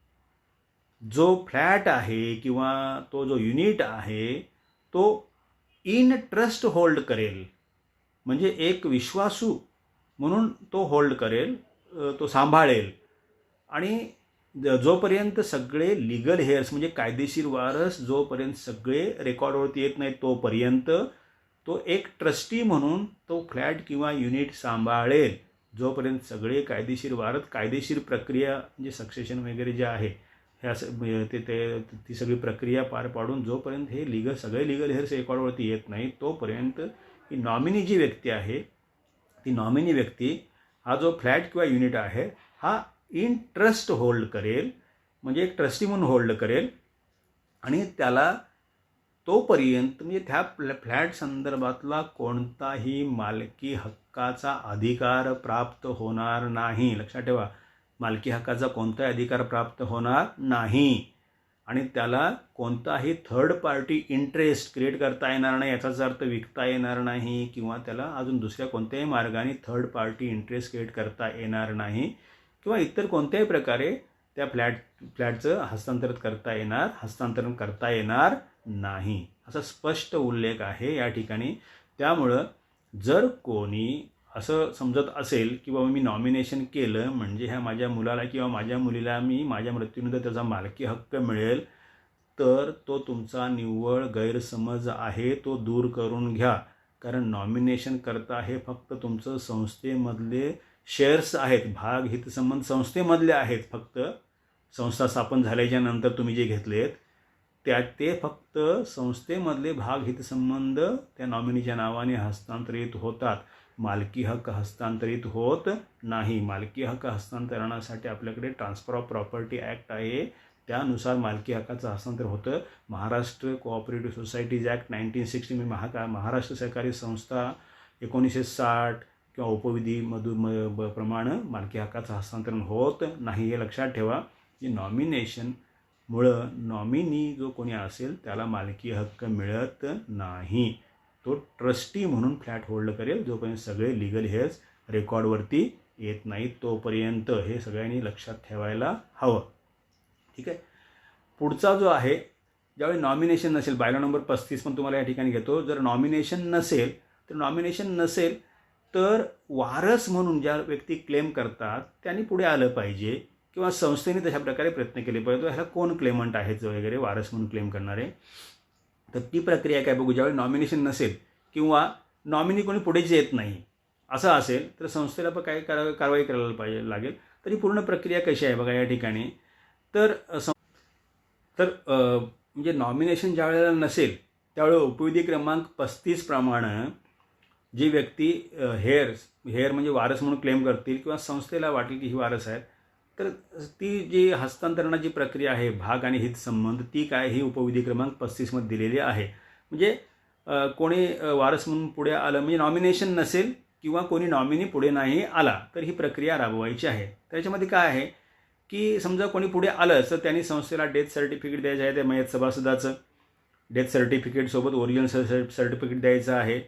जो फ्लॅट आहे किंवा तो जो युनिट आहे तो इन ट्रस्ट होल्ड करेल. म्हणजे एक विश्वासू म्हणून तो होल्ड करेल, तो सांभाळेल आणि जोपर्यंत सगळे लिगल हेअर्स म्हणजे कायदेशीर वारस जोपर्यंत सगळे रेकॉर्डवरती येत नाहीत तोपर्यंत तो एक ट्रस्टी म्हणून तो फ्लॅट किंवा युनिट सांभाळेल. जोपर्यंत सगळे कायदेशीर वारस कायदेशीर प्रक्रिया म्हणजे सक्सेशन वगैरे जे आहे ह्या ती सगळी प्रक्रिया पार पाडून जोपर्यंत हे सगळे लिगल हेअर्स रेकॉर्डवरती येत नाही तोपर्यंत ही नॉमिनी जी व्यक्ती आहे ती नॉमिनी व्यक्ती हा जो फ्लॅट किंवा युनिट आहे हा इन ट्रस्ट होल्ड करेल म्हणजे एक ट्रस्टी म्हणून होल्ड करेल आणि त्याला तोपर्यंत म्हणजे त्या फ्लॅट संदर्भातला कोणताही मालकी हक्काचा अधिकार प्राप्त होणार नाही. लक्षात ठेवा, मालकी हक्काचा कोणताही अधिकार प्राप्त होणार नाही आणि त्याला कोणताही थर्ड पार्टी इंटरेस्ट क्रिएट करता येणार नाही. याचाच अर्थ विकता येणार नाही किंवा त्याला अजून दुसऱ्या कोणत्याही मार्गाने थर्ड पार्टी इंटरेस्ट क्रिएट करता येणार नाही किंवा इतर कोणत्याही प्रकारे त्या फ्लॅटचं हस्तांतरण करता येणार नाही असा स्पष्ट उल्लेख आहे या ठिकाणी. त्यामुळं जर कोणी असं समजत असेल की बाबा मी नॉमिनेशन केलं म्हणजे ह्या माझ्या मुलाला किंवा माझ्या मुलीला मी माझ्या मृत्यूनंतर त्याचा मालकी हक्क मिळेल तर तो तुमचा निव्वळ गैरसमज आहे तो दूर करून घ्या. कारण नॉमिनेशन करता हे फक्त तुमचं संस्थेमधले शेअर्स आहेत, भाग हितसंबंध संस्थेमधले आहेत. फक्त संस्था स्थापन झाल्याच्या नंतर तुम्ही जे घेतलेत ते फक्त संस्थेमधले भाग हितसंबंध त्या नॉमिनीच्या नावाने हस्तांतरित होतात. मालकी हक्क हस्तांतरित होत नाही. मालकी हक्क हस्तांतरणासाठी आपल्याकडे ट्रान्सफर ऑफ प्रॉपर्टी ॲक्ट आहे, त्यानुसार मालकी हक्काचं हस्तांतरण होतं. Maharashtra cooperative societies act 1960 Maharashtra सहकारी संस्था 1960 किंवा उपविधीमधून प्रमाणे मालकी हक्काचं हस्तांतरण होत नाही. हे लक्षात ठेवा की नॉमिनेशनमुळं नॉमिनी जो कोणी असेल त्याला मालकी हक्क मिळत नाही. तो ट्रस्टी म्हणून फ्लॅट होल्ड करेल जोपर्यंत सगळे लिगल हेअर्स रेकॉर्डवरती येत नाहीत तोपर्यंत. हे सगळ्यांनी लक्षात ठेवायला हवं. ठीक आहे. पुढचा जो आहे ज्यावेळी नॉमिनेशन नसेल बायलॉ नंबर 35 पण तुम्हाला या ठिकाणी घेतो. जर नॉमिनेशन नसेल तर वारस म्हणून ज्या व्यक्ती क्लेम करतात त्यांनी पुढे आलं पाहिजे किंवा संस्थेने तशा प्रकारे प्रयत्न केले पाहिजे. ह्याला कोण क्लेमंट आहेत वगैरे वारस म्हणून क्लेम करणारे. तर ती प्रक्रिया काय बघू. ज्यावेळी नॉमिनेशन नसेल किंवा नॉमिनी कोणी पुढेच येत नाही असं असेल तर संस्थेला पण काय कारवाई करायला लागेल. तर ही पूर्ण प्रक्रिया कशी आहे बघा या ठिकाणी. तर म्हणजे नॉमिनेशन ज्या वेळेला नसेल त्यावेळेला उपविधी क्रमांक 35 प्रमाणे जी व्यक्ती हेअर म्हणजे वारस म्हणून क्लेम करतील किंवा संस्थेला वाटेल की ही वारस आहेत तर ती जी हस्तांतरणाची प्रक्रिया आहे, भाग आणि हितसंबंध, ती काय, ही उपविधी क्रमांक 35 मध्ये दिलेली आहे. म्हणजे कोणी वारस म्हणून पुढे आलं, म्हणजे नॉमिनेशन नसेल किंवा कोणी नॉमिनी पुढे नाही आला तर ही प्रक्रिया राबवायची आहे. त्याच्यामध्ये काय आहे की समजा कोणी पुढे आलं तर त्यांनी संस्थेला डेथ सर्टिफिकेट द्यायचं आहे, त्या मयत सभासदाचं डेथ सर्टिफिकेटसोबत ओरिजिनल सर्टिफिकेट द्यायचं आहे.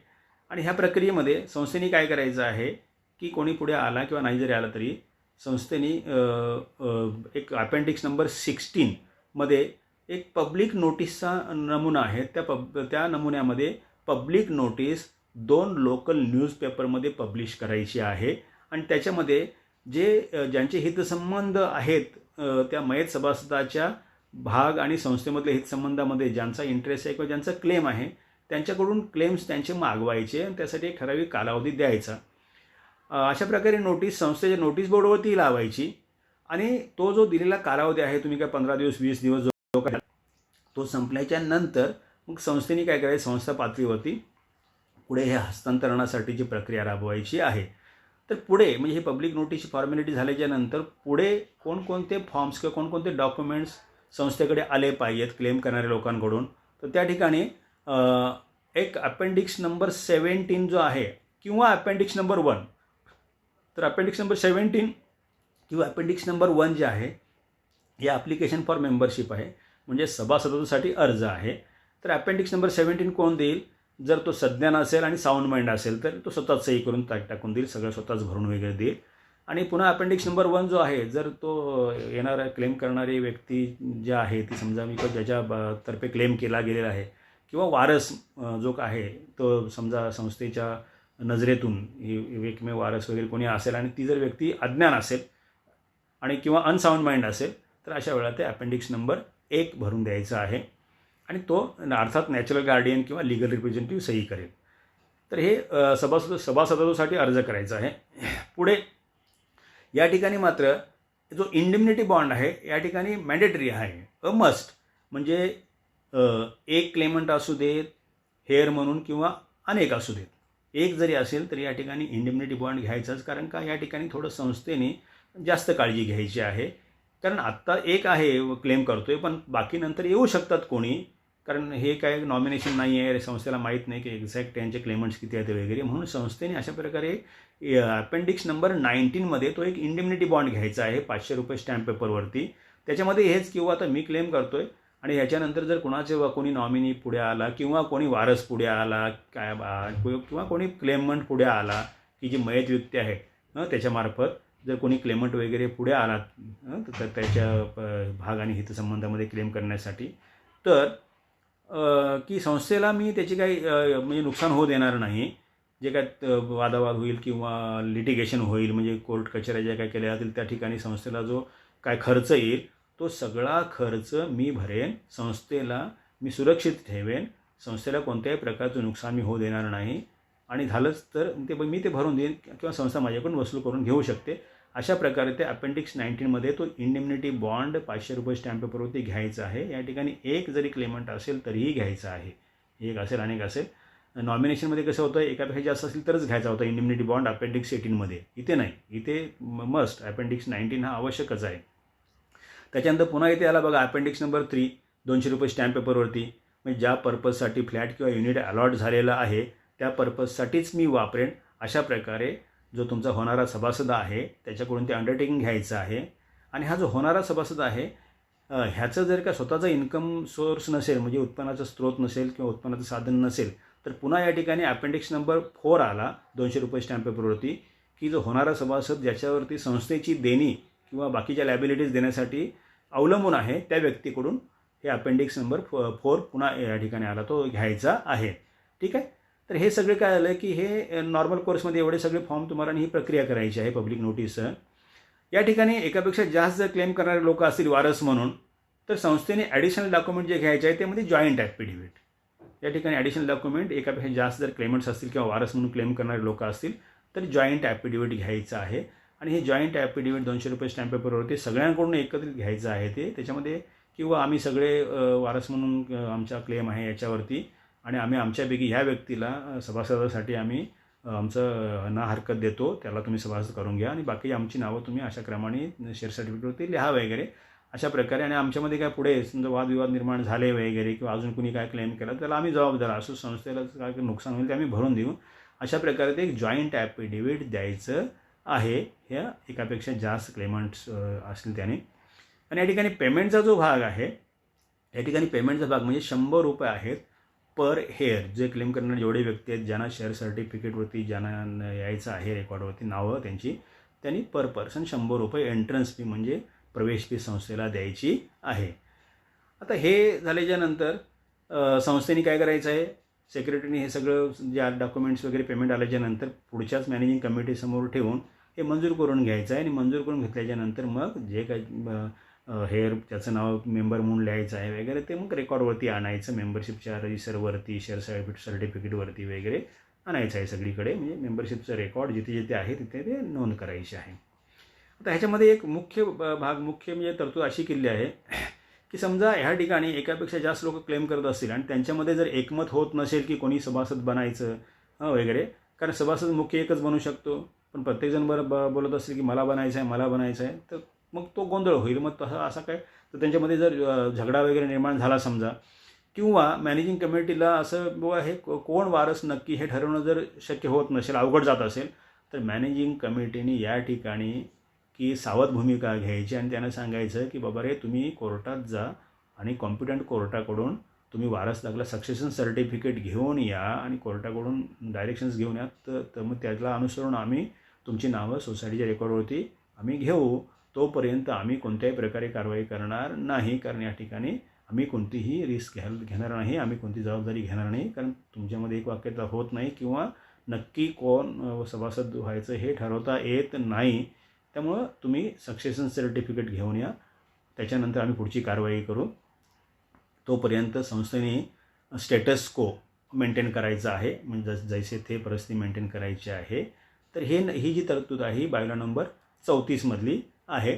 आणि ह्या प्रक्रियेमध्ये संस्थेने काय करायचं आहे की कोणी पुढे आला किंवा नाही जरी आला तरी संस्थेने एक अपेंडिक्स नंबर 16 मध्ये एक पब्लिक नोटीसचा नमुना आहे. त्या नमुन्यामध्ये पब्लिक नोटीस 2 लोकल न्यूजपेपरमध्ये पब्लिश करायची आहे. आणि त्याच्यामध्ये ज्यांचे हितसंबंध आहेत त्या मयत सभासदाच्या भाग आणि संस्थेमधल्या हितसंबंधामध्ये ज्यांचा इंटरेस्ट आहे किंवा ज्यांचा क्लेम आहे त्यांच्याकडून क्लेम्स त्यांचे मागवायचे आणि त्यासाठी एक ठराविक कालावधी द्यायचा. अशा प्रकारे नोटीस संस्थेच्या नोटीस बोर्डवरती लावायची. आणि तो जो दिलेला कालावधी आहे, तुम्ही काय 15 दिवस 20 दिवस जो काय तो संपल्याच्या नंतर मग संस्थेने काय करायचं, संस्था पातळीवरती पुढे हे हस्तांतरणासाठीची प्रक्रिया राबवायची आहे. तर पुढे म्हणजे ही पब्लिक नोटीसची फॉर्मॅलिटी झाल्याच्या नंतर पुढे कोणकोणते फॉर्म्स किंवा कोणकोणते डॉक्युमेंट्स संस्थेकडे आले पाहिजेत क्लेम करणाऱ्या लोकांकडून, तर त्या ठिकाणी एक अपेंडिक्स नंबर 17 जो आहे किंवा अपेंडिक्स नंबर 1, तर अपेंडिक्स नंबर 17 किंवा अपेंडिक्स नंबर 1 जे आहे हे ॲप्लिकेशन फॉर मेंबरशिप आहे, म्हणजे सभासदत्वासाठी अर्ज आहे. तर अपेंडिक्स नंबर 17 कोण देईल, जर तो सज्ञान असेल आणि साऊंड माइंड असेल तर तो स्वतःच सही करून टाकून देईल, सगळं स्वतःच भरून वगैरे देईल. आणि पुन्हा अपेंडिक्स नंबर 1 जो आहे, जर तो येणारा क्लेम करणारी व्यक्ती जी आहे ती समजा मी ज्याच्या तर्फे क्लेम केला गेलेला आहे किंवा वारस जो आहे तो समजा संस्थेच्या नजरेतून एकमेव वारस वगैरे कोणी असेल आणि ती जर व्यक्ती अज्ञान असेल आणि किंवा अनसाऊंड माइंड असेल तर अशा वेळा ते अपेंडिक्स नंबर 1 भरून द्यायचं आहे. आणि तो अर्थात नॅचरल गार्डियन किंवा लिगल रिप्रेझेंटेटिव्ह सही करेल. तर हे सभासदासाठी अर्ज करायचा आहे. पुढे या ठिकाणी मात्र जो इंडिम्निटी बॉन्ड आहे या ठिकाणी मॅन्डेटरी आहे, अ मस्ट. म्हणजे एक क्लेमंट असू देत, हेअर म्हणून किंवा अनेक असू देत, एक जरी असेल तर या ठिकाणी इंडिम्निटी बॉन्ड घ्यायचाच. कारण का या ठिकाणी थोडं संस्थेने जास्त काळजी घ्यायची आहे. कारण आत्ता एक आहे क्लेम करतोय पण बाकी नंतर येऊ शकतात कोणी, कारण हे काय नॉमिनेशन नाही आहे, संस्थेला माहीत नाही की एक्झॅक्ट त्यांचे क्लेमंट्स किती आहेत वगैरे. म्हणून संस्थेने अशा प्रकारे अपेंडिक्स नंबर 19 मध्ये तो एक इंडिम्निटी बॉन्ड घ्यायचा आहे ₹500 स्टॅम्प पेपरवरती. त्याच्यामध्ये हेच किंवा आता मी क्लेम करतोय आणि ह्याच्यानंतर जर कोणी नॉमिनी पुढे आला किंवा कोणी वारस पुढे आला काय किंवा कोणी क्लेमंट पुढे आला की जी मयत व्यक्ती आहे त्याच्यामार्फत जर कोणी क्लेमंट वगैरे पुढे आला तर त्याच्या भाग आणि हितसंबंधामध्ये क्लेम करण्यासाठी, तर की संस्थेला मी त्याची काही म्हणजे नुकसान होऊ देणार नाही. जे काय वादावाद होईल किंवा लिटिगेशन होईल, म्हणजे कोर्ट कचेऱ्या ज्या काय केल्या जातील त्या ठिकाणी संस्थेला जो काय खर्च येईल तो सगळा खर्च मी भरेन, संस्थेला मी सुरक्षित ठेवेन, संस्थेला कोणत्याही प्रकारचं नुकसान मी होऊ देणार नाही. आणि झालंच तर मी ते भरून देईन किंवा संस्था माझ्याकडून वसूल करून घेऊ शकते. अशा प्रकारे ते अपेंडिक्स 19 मध्ये तो इंडिम्निटी बॉन्ड ₹500 स्टॅम्प पेपरवरती घ्यायचा आहे. या ठिकाणी एक जरी क्लेमंट असेल तरीही घ्यायचा आहे, एक असेल अनेक असेल. नॉमिनेशनमध्ये कसं होतं, एकापेक्षा जास्त असेल तरच घ्यायचा होता इंडिम्निटी बॉन्ड अपेंडिक्स 18 मध्ये, इथे नाही. इथे मस्ट अपेंडिक्स 19 हा आवश्यकच आहे. त्याच्यानंतर पुन्हा इथे आला बघा अपेंडिक्स नंबर 3 ₹200 स्टॅम्प पेपरवरती, म्हणजे ज्या पर्पजसाठी फ्लॅट किंवा युनिट अलॉट झालेला आहे त्या पर्पजसाठीच मी वापरेन. अशा प्रकारे जो तुमचा होणारा सभासद आहे त्याच्याकडून ते अंडरटेकिंग घ्यायचं आहे. आणि हा जो होणारा सभासद आहे ह्याचं जर का स्वतःचा इन्कम सोर्स नसेल, म्हणजे उत्पन्नाचा स्रोत नसेल किंवा उत्पन्नाचं साधन नसेल, तर पुन्हा या ठिकाणी अपेंडिक्स नंबर 4 आला ₹200 स्टॅम्प पेपरवरती, की जो होणारा सभासद ज्याच्यावरती संस्थेची देणी किंवा बाकीच्या लॅबिलिटीज देण्यासाठी अवलंबून आहे त्या व्यक्तीकडून हे अपेंडिक्स नंबर 4 पुन्हा या ठिकाणी आला, तो घ्यायचा आहे. ठीक आहे. तर हे सगळे काय आलं की हे नॉर्मल कोर्समध्ये एवढे सगळे फॉर्म तुम्हाला ही प्रक्रिया करायची आहे पब्लिक नोटीस. या ठिकाणी एकापेक्षा जास्त जर क्लेम करणारे लोक असतील वारस म्हणून तर संस्थेने ॲडिशनल डॉक्युमेंट जे घ्यायचे आहे त्यामध्ये जॉईंट ॲफिडेव्हिट. या ठिकाणी ॲडिशनल डॉक्युमेंट एकापेक्षा जास्त जर क्लेमंट्स असतील किंवा वारस म्हणून क्लेम करणारे लोक असतील तर जॉईंट ॲफिडेव्हिट घ्यायचं आहे. आणि हे जॉईंट ॲफिडेव्हिट ₹200 स्टॅम्प पेपरवरती सगळ्यांकडून एकत्रित घ्यायचं आहे ते. त्याच्यामध्ये किंवा आम्ही सगळे वारस म्हणून आमचा क्लेम आहे याच्यावरती आणि आम्ही आमच्यापैकी ह्या व्यक्तीला सभासदासाठी आम्ही आमचं ना हरकत देतो, त्याला तुम्ही सभासद करून घ्या आणि बाकी आमची नावं तुम्ही अशा क्रमाने शेअर सर्टिफिकेटवरती लिहा वगैरे अशा प्रकारे. आणि आमच्यामध्ये काय पुढे समजा वादविवाद निर्माण झाले वगैरे किंवा अजून कुणी काय क्लेम केला त्याला आम्ही जबाबदार असू, संस्थेला काय नुकसान होईल ते आम्ही भरून देऊ. अशा प्रकारे ते एक जॉईंट ॲफिडेव्हिट द्यायचं आहे ह्या एकापेक्षा जास्त क्लेमंट्स असतील त्याने. आणि या ठिकाणी पेमेंटचा जो भाग आहे, या ठिकाणी पेमेंटचा भाग म्हणजे 100 रुपये आहेत पर हेअर. जे क्लेम करणारे जेवढे व्यक्ती आहेत ज्यांना शेअर सर्टिफिकेटवरती ज्यांना यायचं आहे रेकॉर्डवरती नावं त्यांची, त्यांनी पर पर्सन 100 रुपये एंट्रन्स फी म्हणजे प्रवेश फी संस्थेला द्यायची आहे. आता हे झाल्याच्यानंतर संस्थेने काय करायचं आहे, सेक्रेटरीने हे सगळं ज्या डॉक्युमेंट्स वगैरे पेमेंट आल्याच्यानंतर पुढच्याच मॅनेजिंग कमिटीसमोर ठेवून हे मंजूर करून घ्यायचं आहे. आणि मंजूर करून घेतल्याच्यानंतर मग जे काही हेअर त्याचं नाव मेंबर म्हणून लिहायचं आहे वगैरे ते मग रेकॉर्डवरती आणायचं, मेंबरशिपच्या रजिस्टरवरती शेअर सर्टिफिकेटवरती वगैरे आणायचं आहे सगळीकडे. म्हणजे मेंबरशिपचं रेकॉर्ड जिथे जिथे आहे तिथे ते नोंद करायची आहे. आता ह्याच्यामध्ये एक मुख्य म्हणजे तरतूद अशी केली आहे की समजा ह्या ठिकाणी एकापेक्षा जास्त लोक क्लेम करत असतील आणि त्यांच्यामध्ये जर एकमत होत नसेल की कोणी सभासद बनायचं वगैरे, कारण सभासद मुख्य एकच बनू शकतो पण प्रत्येकजण बोलत असेल की मला बनायचं आहे, तर मग तो गोंधळ होईल. मग तसं असा काय तर त्यांच्यामध्ये जर झगडा वगैरे निर्माण झाला समजा, किंवा मॅनेजिंग कमिटीला असं बुवा हे कोण वारस नक्की हे ठरवणं जर शक्य होत नसेल, अवघड जात असेल, तर मॅनेजिंग कमिटीने या ठिकाणी की सावध भूमिका घ्यायची आणि त्यांना सांगायचं की बाबा रे तुम्ही कोर्टात जा आणि कॉम्पिटंट कोर्टाकडून तुम्ही वारस दाखला सक्सेशन सर्टिफिकेट घेऊन या आणि कोर्टाकडून डायरेक्शन्स घेऊन या, तर मग त्याला अनुसरून आम्ही तुमची नावं सोसायटीच्या रेकॉर्डवरती आम्ही घेऊ. तोपर्यंत आम्ही कोणत्याही प्रकारे कारवाई करणार नाही, कारण या ठिकाणी आम्ही कोणतीही रिस्क घेणार नाही, आम्ही कोणती जबाबदारी घेणार नाही, कारण तुमच्यामध्ये एक वाक्यता होत नाही किंवा नक्की कोण सभासद व्हायचं हे ठरवता येत नाही. त्यामुळं तुम्ही सक्सेशन सर्टिफिकेट घेऊन या, त्याच्यानंतर आम्ही पुढची कारवाई करू. तोपर्यंत संस्थेने स्टेटस को मेंटेन करायचं आहे, म्हणजे जैसे ते परिस्थिती मेंटेन करायची आहे. तर ही जी तरतूद आहे ही बायलॉ नंबर 34 मधली आहे.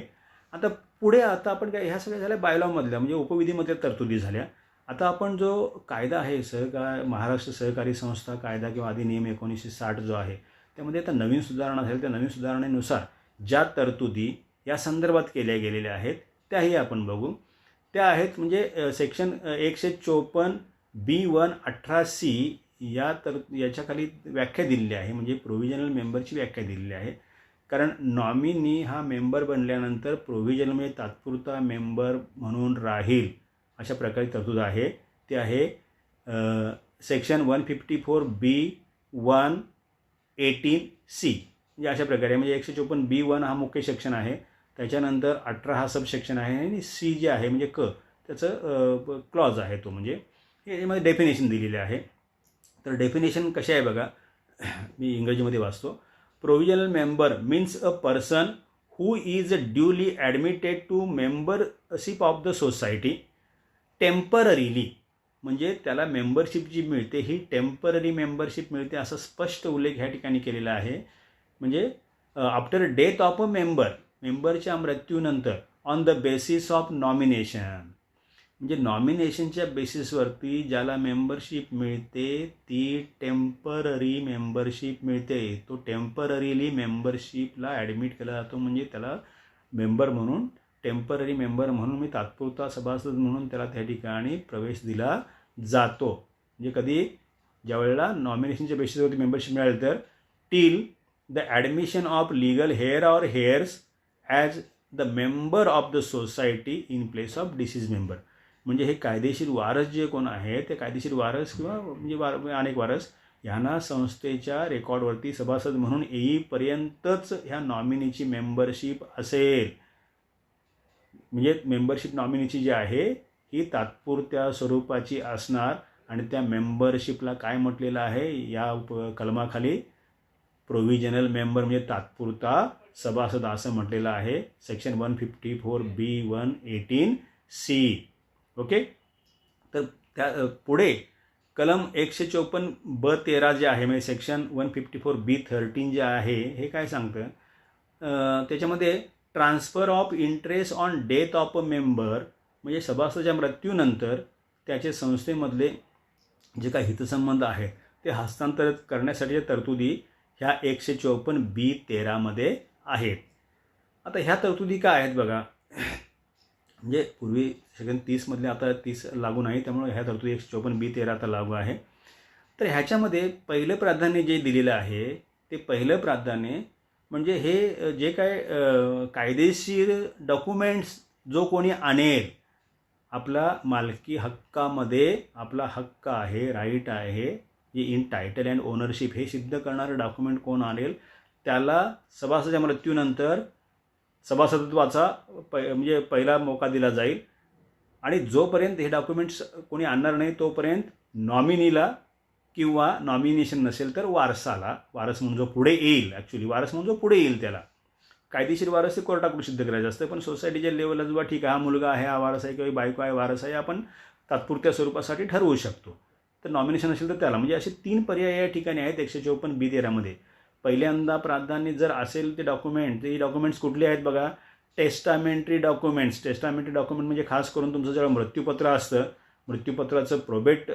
आता पुढे आपण काय ह्या सगळ्या झाल्या बायलॉमधल्या म्हणजे उपविधीमधल्या तरतुदी झाल्या. आता आपण जो कायदा आहे महाराष्ट्र सहकारी संस्था कायदा किंवा अधिनियम 1960 जो आहे त्यामध्ये आता नवीन सुधारणा झाली. त्या नवीन सुधारणेनुसार ज्या तरतुदी या संदर्भात केल्या गेलेल्या आहेत त्याही आपण बघू. त्या आहेत म्हणजे सेक्शन 154B1(18)C याच्याखाली व्याख्या दिलेली आहे, म्हणजे प्रोव्हिजनल मेंबरची व्याख्या दिलेली आहे. कारण नॉमिनी हा मेंबर बनल्यानंतर प्रोव्हिजनल म्हणजे तात्पुरता मेंबर म्हणून राहील अशा प्रकारे तरतूद आहे. ते आहे सेक्शन 154B1(18)C म्हणजे अशा प्रकारे, म्हणजे 154B1 हा मुख्य सेक्शन आहे, त्याच्यानंतर 18 हा सब सेक्शन आहे आणि C जे आहे म्हणजे त्याचं क्लॉज आहे तो, म्हणजे यामध्ये डेफिनेशन दिलेले आहे. तर डेफिनेशन कशी आहे बघा, मी इंग्रजीमध्ये वाचतो. Provisional member means a person who is duly admitted to membership of the society temporarily, म्हणजे त्याला मेंबरशिप जी मिळते ही टेम्पररी मेंबरशिप मिळते असा स्पष्ट उल्लेख ह्या ठिकाणी केलेला आहे. म्हणजे आफ्टर डेथ ऑफ अ मेंबरच्या मृत्यूनंतर on the basis of nomination, म्हणजे नॉमिनेशनच्या बेसिसवरती ज्याला मेंबरशिप मिळते ती टेम्पररी मेंबरशिप मिळते. तो टेम्पररीली मेंबरशिपला ॲडमिट केला जातो, म्हणजे त्याला मेंबर म्हणून टेम्पररी मेंबर म्हणून मी तात्पुरता सभासद म्हणून त्याला त्या ठिकाणी प्रवेश दिला जातो. म्हणजे कधी ज्यावेळेला नॉमिनेशनच्या बेसिसवरती मेंबरशिप मिळाली तर till the admission of legal heir or hairs as the member of the society in place of disease member. म्हणजे हे कायदेशीर वारस जे कोण आहे ते कायदेशीर वारस किंवा म्हणजे अनेक वारस ह्यांना संस्थेच्या रेकॉर्डवरती सभासद म्हणून येईपर्यंतच ह्या नॉमिनीची मेंबरशिप असेल. म्हणजे मेंबरशिप नॉमिनीची जी आहे ही तात्पुरत्या स्वरूपाची असणार आणि त्या मेंबरशिपला काय म्हटलेलं आहे या कलमाखाली प्रोव्हिजनल मेंबर म्हणजे तात्पुरता सभासद असं म्हटलेलं आहे सेक्शन 154B1(18)C. ओके. तर त्या पुढे कलम 154B13 जे आहे म्हणजे सेक्शन 154B13 जे आहे हे काय सांगतं, त्याच्यामध्ये transfer of interest on death of a member, म्हणजे सभासदाच्या मृत्यूनंतर त्याचे संस्थेमधले जे काही हितसंबंध आहेत ते हस्तांतरित करण्यासाठीच्या तरतुदी ह्या 154B13 आहेत. आता ह्या तरतुदी काय आहेत बघा, म्हणजे पूर्वी सेक्शन 30 आता 30 लागू नाही, त्यामुळे ह्या तरतुदी 154B13 आता लागू आहे. तर ह्याच्यामध्ये पहिलं प्राधान्य जे दिलेलं आहे ते पहिलं प्राधान्य म्हणजे हे जे काय कायदेशीर डॉक्युमेंट्स जो कोणी आणेल, आपला मालकी हक्कामध्ये आपला हक्क आहे, राईट आहे, जे इन टायटल अँड ओनरशिप हे सिद्ध करणारं डॉक्युमेंट कोण आणेल त्याला सभासदाच्या मृत्यूनंतर सभासदत्वाचा म्हणजे पहिला मोका दिला जाईल. आणि जोपर्यंत हे डॉक्युमेंट्स कोणी आणणार नाही तोपर्यंत नॉमिनीला किंवा नॉमिनेशन नसेल तर वारसाला, वारस म्हणून जो पुढे येईल, ॲक्च्युली वारस म्हणून जो पुढे येईल त्याला, कायदेशीर वारस ते कोर्टाकडून सिद्ध करायचं असतं. पण सोसायटीच्या लेवलला जेव्हा ठीक आहे हा मुलगा आहे, हा वारस आहे किंवा बायको आहे वारस आहे, आपण तात्पुरत्या स्वरूपासाठी ठरवू शकतो. तर नॉमिनेशन असेल तर त्याला, म्हणजे असे 3 पर्याय या ठिकाणी आहेत 154B13 पहिल्यांदा प्राधान्य जर असेल ते डॉक्युमेंट्स कुठले आहेत बघा, टेस्टामेंटरी डॉक्युमेंट्स. टेस्टामेंटरी डॉक्युमेंट म्हणजे खास करून तुमचं जेव्हा मृत्यूपत्र असतं, मृत्यूपत्राचं प्रोबेट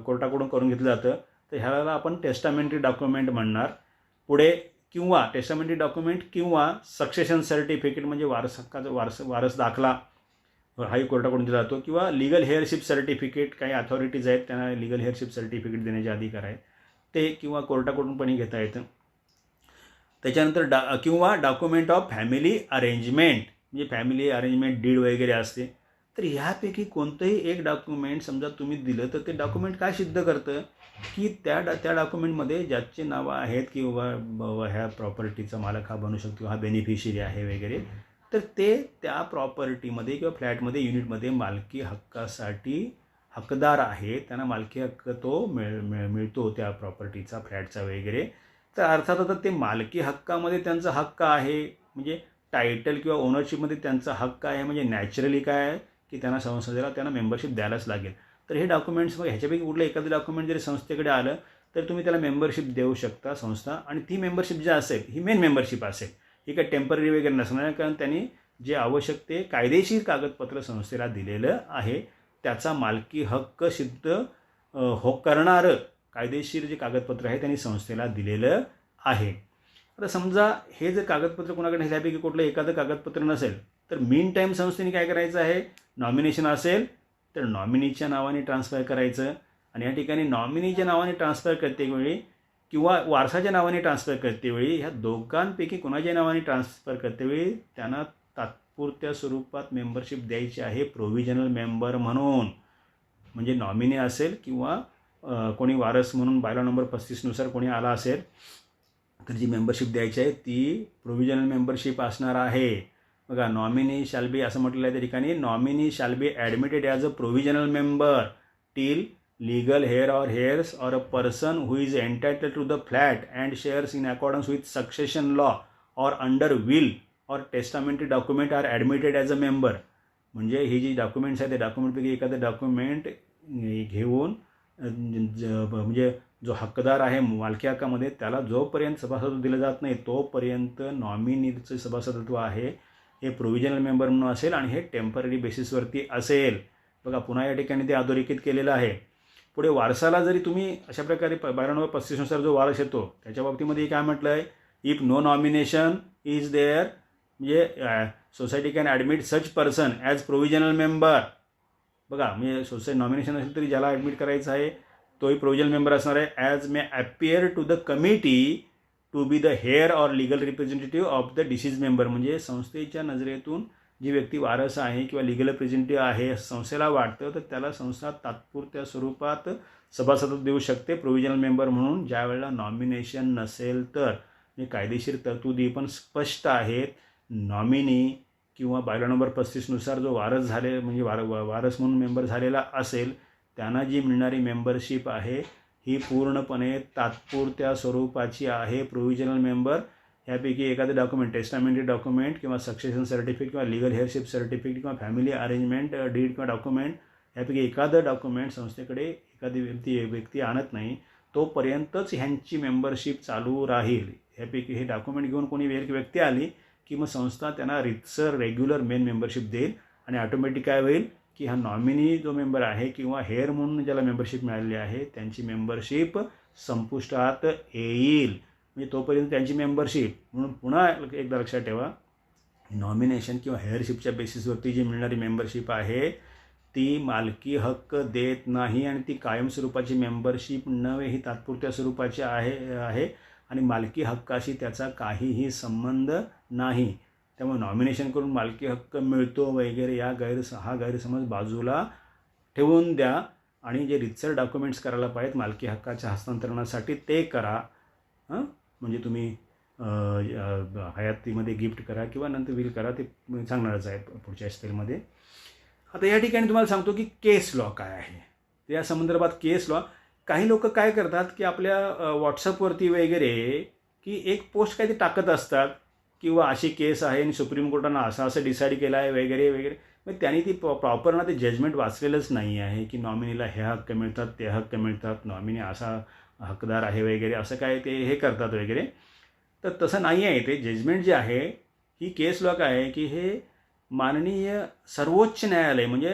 कोर्टाकडून करून घेतलं जातं, तर ह्याला आपण टेस्टामेंटरी डॉक्युमेंट म्हणणार. पुढे किंवा टेस्टामेंटरी डॉक्युमेंट किंवा सक्सेशन सर्टिफिकेट म्हणजे वारस हक्काचा वारस दाखला हाही कोर्टाकडून दिला जातो, किंवा लिगल हेअरशिप सर्टिफिकेट. काही अथॉरिटीज आहेत त्यांना लिगल हेअरशिप सर्टिफिकेट देण्याचे अधिकार आहे, ते किंवा कोर्टाकडून पण घेता येतं. त्याच्यानंतर किंवा डॉक्युमेंट ऑफ फॅमिली अरेंजमेंट म्हणजे फॅमिली अरेंजमेंट डीड वगैरे असते. तर ह्यापैकी कोणतंही एक डॉक्युमेंट समजा तुम्ही दिलं तर ते डॉक्युमेंट काय सिद्ध करतं की त्या डॉक्युमेंटमध्ये ज्याचे नावं आहेत किंवा ह्या प्रॉपर्टीचा मालक हा बनू शकतो, हा बेनिफिशियरी आहे वगैरे, तर ते त्या प्रॉपर्टीमध्ये किंवा फ्लॅटमध्ये युनिटमध्ये मालकी हक्कासाठी हकदार आहे, त्यांना मालकी हक्क तो मिळतो त्या प्रॉपर्टीचा, फ्लॅटचा वगैरे. तर अर्थात आता ते मालकी हक्कामध्ये त्यांचा हक्क आहे, म्हणजे टायटल किंवा ओनरशिपमध्ये त्यांचा हक्क आहे, म्हणजे नॅचरली काय आहे की त्यांना संस्थेला त्यांना मेंबरशिप द्यायलाच लागेल. तर हे डॉक्युमेंट्स मग ह्याच्यापैकी कुठलं एखादं डॉक्युमेंट जरी संस्थेकडे आलं तर तुम्ही त्याला मेंबरशिप देऊ शकता संस्था. आणि ती मेंबरशिप जी असेल ही मेन मेंबरशिप असेल, ही काय टेम्पररी वगैरे नसणार, कारण त्यांनी जे आवश्यक ते कायदेशीर कागदपत्र संस्थेला दिलेलं आहे, त्याचा मालकी हक्क सिद्ध करणारं कायदेशीर जे कागदपत्र आहे त्यांनी संस्थेला दिलेलं आहे. आता समजा हे जर कागदपत्र कोणाकडे ह्यापैकी कुठलं एखादं कागदपत्र नसेल तर मीन टाईम संस्थेने काय करायचं आहे, नॉमिनेशन असेल तर नॉमिनीच्या नावाने ट्रान्सफर करायचं. आणि या ठिकाणी नॉमिनीच्या नावाने ट्रान्सफर करतेवेळी किंवा वारसाच्या नावाने ट्रान्सफर करतेवेळी ह्या दोघांपैकी कोणाच्या नावाने ट्रान्सफर करतेवेळी त्यांना तात्पुरत्या स्वरूपात मेंबरशिप द्यायची आहे प्रोव्हिजनल मेंबर म्हणून. म्हणजे नॉमिनी असेल किंवा कोणी वारस म्हणून बायलॉ नंबर 35 कोणी आला असेल तर जी मेंबरशिप द्यायची आहे ती प्रोव्हिजनल मेंबरशिप असणार आहे. बघा, नॉमिनी शॅल बी असं म्हटलेलं आहे त्या ठिकाणी, nominee shall be admitted as a provisional member till legal heir or heirs or a person who is entitled to the flat and shares in accordance with succession law or under will or testamentary document are admitted as a member. म्हणजे ही जी documents आहेत त्या डॉक्युमेंटपैकी एखादं document घेऊन म्हणजे जो हक्कदार आहे मालकी हक्कामध्ये त्याला जोपर्यंत सभासदत्व दिलं जात नाही तोपर्यंत नॉमिनीचं सभासदत्व आहे हे प्रोव्हिजनल मेंबर म्हणून असेल आणि हे टेम्पररी बेसिसवरती असेल. बघा, पुन्हा या ठिकाणी ते अधोरेखित केलेलं आहे. पुढे वारसाला जरी तुम्ही अशा प्रकारे बायलॉ नंबर 35 जो वारस येतो त्याच्या बाबतीमध्ये काय म्हटलं आहे, if no nomination is there म्हणजे society can admit such person as provisional member. बघा, म्हणजे सोसायटी नॉमिनेशन असेल तरी ज्याला ॲडमिट करायचं आहे तोही प्रोव्हिजनल मेंबर असणार आहे. As may appear to the committee to be the heir or legal representative of the deceased member. म्हणजे संस्थेच्या नजरेतून जी व्यक्ती वारस आहे किंवा लिगल रिप्रेझेंटेटिव्ह आहे संस्थेला वाटतं तर त्याला संस्था तात्पुरत्या स्वरूपात सभासदत्व देऊ शकते प्रोव्हिजनल मेंबर म्हणून, ज्या वेळेला नॉमिनेशन नसेल तर. म्हणजे कायदेशीर तरतुदी पण स्पष्ट आहेत. नॉमिनी किंवा बायलॉ नंबर 35 जो वारस झाले म्हणजे वारस म्हणून मेंबर झालेला असेल त्यांना जी मिळणारी मेंबरशिप आहे ही पूर्णपणे तात्पुरत्या स्वरूपाची आहे. प्रोव्हिजनल मेंबर यापैकी एखादं डॉक्युमेंट, टेस्टामेंटरी डॉक्युमेंट किंवा सक्सेशन सर्टिफिकेट किंवा लिगल हेअरशिप सर्टिफिकेट किंवा फॅमिली अरेंजमेंट डीड किंवा डॉक्युमेंट यापैकी एखादं डॉक्युमेंट संस्थेकडे एखादी व्यक्ती आणत नाही तोपर्यंतच ह्यांची मेंबरशिप चालू राहील. ह्यापैकी हे डॉक्युमेंट घेऊन कोणी व्यक्ती आली की मग संस्था त्यांना रितसर रेग्युलर मेन मेंबरशिप देईल आणि ऑटोमॅटिक काय होईल की हा नॉमिनी जो मेंबर आहे किंवा हेअर म्हणून ज्याला मेंबरशिप मिळालेली आहे त्यांची मेंबरशिप संपुष्टात येईल. म्हणजे तोपर्यंत त्यांची मेंबरशिप, म्हणून पुन्हा एकदा लक्षात ठेवा, नॉमिनेशन किंवा हेअरशिपच्या बेसिसवरती जी मिळणारी मेंबरशिप आहे ती मालकी हक्क देत नाही आणि ती कायमस्वरूपाची मेंबरशिप नव्हे, ही तात्पुरत्या स्वरूपाची आहे आणि मालकी हक्काशी त्याचा काहीही संबंध नाही. त्यामुळे नॉमिनेशन करून मालकी हक्क मिळतो वगैरे हा गैरसमज बाजूला ठेवून द्या आणि जे रितसर डॉक्युमेंट्स करायला पाहिजेत मालकी हक्काच्या हस्तांतरणासाठी ते करा. म्हणजे तुम्ही हयातीमध्ये गिफ्ट करा किंवा नंतर विल करा, ते सांगणारच आहे पुढच्या स्टेलमध्ये. आता या ठिकाणी तुम्हाला सांगतो की केस लॉ काय आहे. या संदर्भात केस लॉ, काही लोक काय करतात की आपल्या व्हॉट्सअपवरती वगैरे की एक पोस्ट काही ते टाकत असतात किंवा अशी केस आहे आणि सुप्रीम कोर्टानं असं डिसाईड केलं आहे वगैरे वगैरे. मग त्यांनी ती प्रॉपर ना ते जजमेंट वाचलेलंच नाही आहे की नॉमिनीला हे हक्क मिळतात, ते हक्क मिळतात, नॉमिनी असा हकदार आहे वगैरे, असं काय ते हे करतात वगैरे. तर तसं नाही आहे. ते जजमेंट जे आहे, ही केस लॉ काय आहे की हे माननीय सर्वोच्च न्यायालय म्हणजे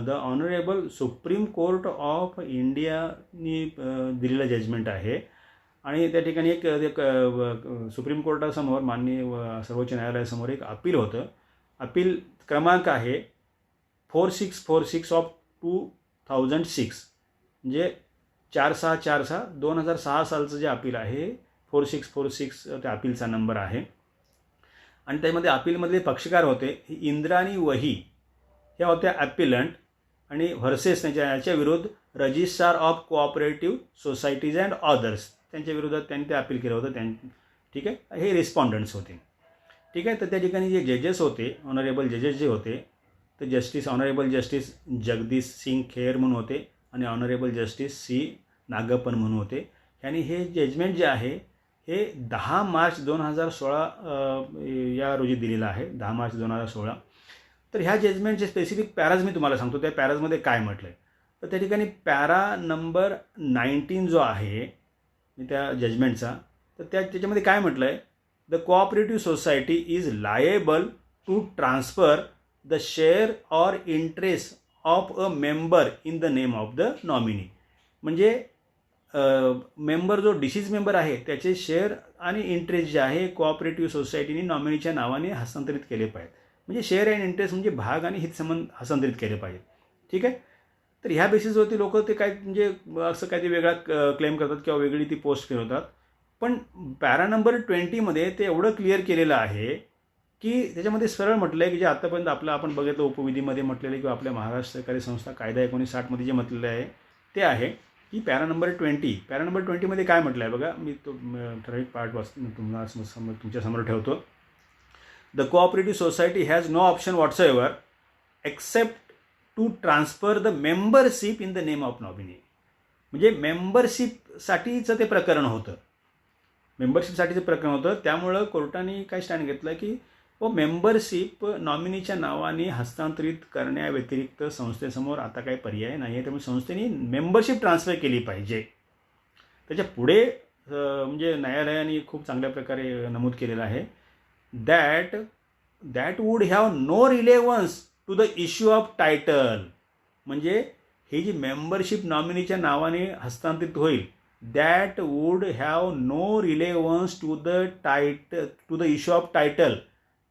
the honourable supreme court of इंडियानी दिलेलं जजमेंट आहे. आणि त्या ठिकाणी एक सुप्रीम कोर्टासमोर माननीय सर्वोच्च न्यायालयासमोर एक अपील होतं. अपील क्रमांक आहे 4646 ऑफ 2006, म्हणजे 4646 2006 सालचं जे अपील आहे 4646 त्या अपीलचा नंबर आहे. आणि त्यामध्ये अपीलमधले पक्षकार होते इंद्राणी वही, ह्या होत्या ॲपिलंट, आणि व्हर्सेस याच्या विरुद्ध registrar of cooperative societies and others, त्यांच्या विरोधात त्यांनी ते अपील केलं होतं. ठीक आहे, हे रिस्पॉन्डंट्स होते. ठीक आहे. तर त्या ठिकाणी जे जजेस होते, ऑनरेबल जजेस जे होते, तर ऑनरेबल जस्टिस जगदीश सिंग खेर म्हणून होते आणि ऑनरेबल जस्टिस सी नागप्पन म्हणून होते. आणि हे जजमेंट जे आहे हे 10 मार्च 2016 या रोजी दिलेलं आहे, 10 मार्च 2016. तर ह्या जजमेंटचे स्पेसिफिक पॅराज मी तुम्हाला सांगतो, त्या पॅराजमध्ये काय म्हटलं आहे. तर त्या ठिकाणी पॅरा नंबर 19 जो आहे त्या जजमेंटचा, तर त्याच्यामध्ये काय म्हटलं आहे, the cooperative society is liable to transfer the share or interest of a member in the name of the nominee. म्हणजे मेंबर जो डिसीज मेंबर आहे त्याचे शेअर आणि इंटरेस्ट जे आहे कोऑपरेटिव्ह सोसायटीने नॉमिनीच्या नावाने हस्तांतरित केले पाहिजेत. म्हणजे शेअर अँड इंटरेस्ट म्हणजे भाग आणि हितसंबंध हस्तांतरित केले पाहिजेत. ठीक आहे. तर ह्या बेसिसवरती लोक ते काय म्हणजे असं काय ते वेगळा क्लेम करतात किंवा वेगळी ती पोस्ट करतात. पण पॅरा नंबर 20मध्ये ते एवढं क्लिअर केलेलं आहे की त्याच्यामध्ये सरळ म्हटलं आहे की जे आतापर्यंत आपण बघितलं उपविधीमध्ये म्हटलेलं किंवा आपल्या महाराष्ट्र सहकारी संस्था कायदा 1960मध्ये जे म्हटलेलं आहे ते आहे की पॅरा नंबर 20मध्ये काय म्हटलं आहे बघा. मी तो ठराविक पार्ट तुमच्यासमोर ठेवतो. The cooperative society has no option whatsoever except to transfer the membership in the name of nominee. म्हणजे मेंबरशिपसाठीचं ते प्रकरण होतं, त्यामुळं कोर्टाने काय स्टँड घेतलं की मेंबरशिप नॉमिनीच्या नावाने हस्तांतरित करण्याव्यतिरिक्त संस्थेसमोर आता काही पर्याय नाही आहे, त्यामुळे संस्थेने मेंबरशिप ट्रान्सफर केली पाहिजे. त्याच्या पुढे म्हणजे न्यायालयाने खूप चांगल्या प्रकारे नमूद केलेलं आहे that would have no relevance to the issue of title. म्हणजे ही जी मेंबरशिप नॉमिनीच्या नावाने हस्तांतरित होईल that would have no relevance to the issue of title,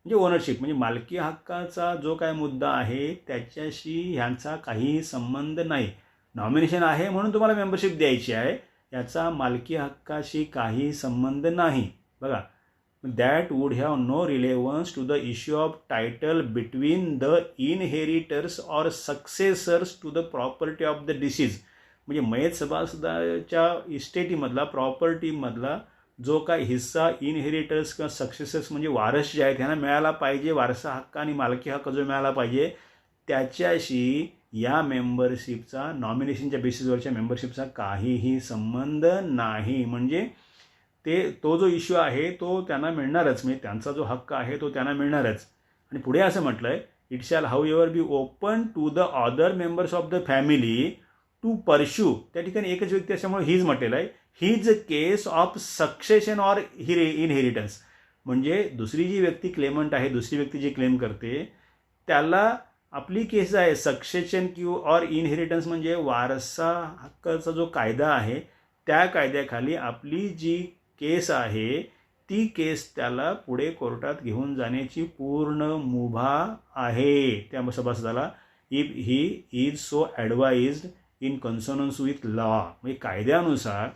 म्हणजे ओनरशिप म्हणजे मालकी हक्काचा जो काय मुद्दा आहे त्याच्याशी ह्यांचा काही संबंध नाही. नॉमिनेशन आहे म्हणून तुम्हाला मेंबरशिप द्यायची आहे, याचा मालकी हक्काशी काही संबंध नाही. बघा, that would have no relevance to the issue of title between the inheritors or successors to the property of the deceased. म्हणजे मयत सभासदाच्या इस्टेटीमधला प्रॉपर्टीमधला जो काय हिस्सा इनहेरिटर्स किंवा सक्सेसर्स म्हणजे वारस जे आहेत त्यांना मिळाला पाहिजे, वारसा हक्क आणि मालकी हक्क जो मिळाला पाहिजे त्याच्याशी या मेंबरशिपचा, नॉमिनेशनच्या बेसिसवरच्या मेंबरशिपचा काहीही संबंध नाही. म्हणजे तो जो इश्यू आहे तो त्यांना मिळणारच, म्हणजे त्यांचा जो हक्क आहे तो त्यांना मिळणारच. आणि पुढे असं म्हटलं आहे it shall however be open to the other members of the family to pursue. त्या ठिकाणी एकच व्यक्ती असल्यामुळे हीच म्हटलेलं आहे his case of succession or inheritance. म्हणजे दुसरी जी व्यक्ती क्लेमंट आहे, दुसरी व्यक्ती जी क्लेम करते त्याला आपली केस आहे सक्सेशन और इनहेरिटन्स म्हणजे वारसा हक्काचा जो कायदा आहे त्या कायद्याखाली आपली जी केस आहे ती केस त्याला पुढे कोर्टात घेऊन जाण्याची पूर्ण मुभा आहे त्या सभासदाला, if he is so advised in consonance with law. म्हणजे कायद्यानुसार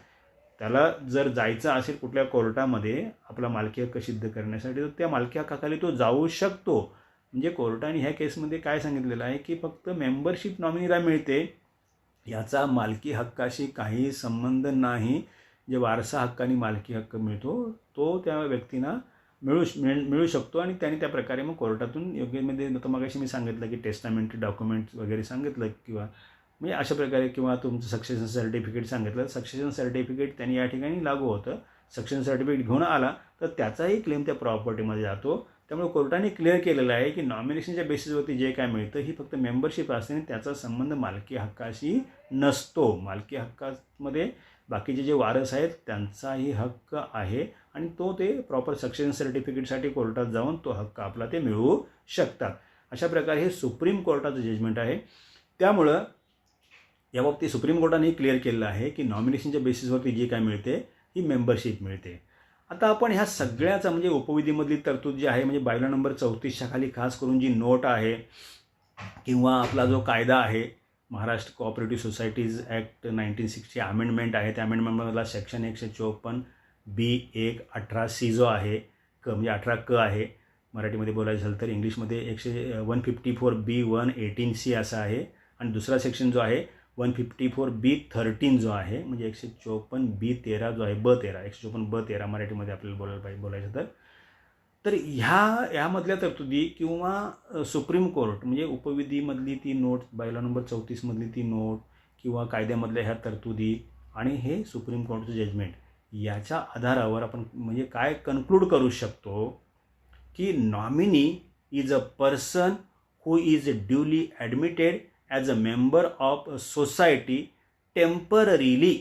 त्याला जर जायचं असेल कुठल्या कोर्टामध्ये आपला मालकी हक्क सिद्ध करण्यासाठी तर त्या मालकी हक्काखाली तो जाऊ शकतो. म्हणजे कोर्टाने ह्या केसमध्ये काय सांगितलेलं आहे की फक्त मेंबरशिप नॉमिनीला मिळते, याचा मालकी हक्काशी काही संबंध नाही. जे वारसा हक्काने मालकी हक्क मिळतो तो त्या व्यक्तींना मिळू शकतो आणि त्याने त्या प्रकारे मग कोर्टातून योग्य मध्ये मगाशी मी सांगितलं की टेस्टामेंटरी डॉक्युमेंट्स वगैरे सांगितलं किंवा म्हणजे अशा प्रकारे किंवा तुमचं सक्सेशन सर्टिफिकेट सांगितलं, सक्सेशन सर्टिफिकेट त्यांनी या ठिकाणी लागू होतं. सक्सेशन सर्टिफिकेट घेऊन आला तर त्याचाही क्लेम त्या प्रॉपर्टीमध्ये जातो. त्यामुळे कोर्टाने क्लिअर केलेलं आहे की नॉमिनेशनच्या बेसिसवरती जे काय मिळतं ही फक्त मेंबरशिप असते आणि त्याचा संबंध मालकी हक्काशी नसतो. मालकी हक्कामध्ये बाकीचे जे वारस आहेत त्यांचाही हक्क आहे आणि तो ते प्रॉपर सक्सेशन सर्टिफिकेटसाठी कोर्टात जाऊन तो हक्क आपला ते मिळवू शकतात. अशा प्रकारे हे सुप्रीम कोर्टाचं जजमेंट आहे. त्यामुळं याबाबतीत सुप्रीम कोर्टाने क्लिअर केलेलं आहे की नॉमिनेशनच्या बेसिसवरती जे काय मिळते ही मेंबरशिप मिळते. आता आपण ह्या सगळ्याचा म्हणजे उपविधीमधली तरतूद जी आहे म्हणजे बायला नंबर 34च्या खाली खास करून जी नोट आहे किंवा आपला जो कायदा आहे Maharashtra cooperative societies act 1960 amendment आहे, त्या अमेंडमेंटमधला सेक्शन 154B1(18)C जो आहे म्हणजे 18 आहे मराठीमध्ये बोलायचं झालं तर, इंग्लिशमध्ये 154B1(18)C असा आहे आणि दुसरा सेक्शन जो आहे 154B13 जो आहे म्हणजे 154B13 जो आहे B13 154B13 मराठीमध्ये आपल्याला बोलायचं तर ह्यामधल्या तरतुदी किंवा सुप्रीम कोर्ट म्हणजे उपविधीमधली ती नोट बायला नंबर 34मधली ती नोट किंवा कायद्यामधल्या ह्या तरतुदी आणि हे सुप्रीम कोर्टचं जजमेंट याच्या आधारावर आपण म्हणजे काय कन्क्लूड करू शकतो की nominee is a person who is duly admitted as a member of a society temporarily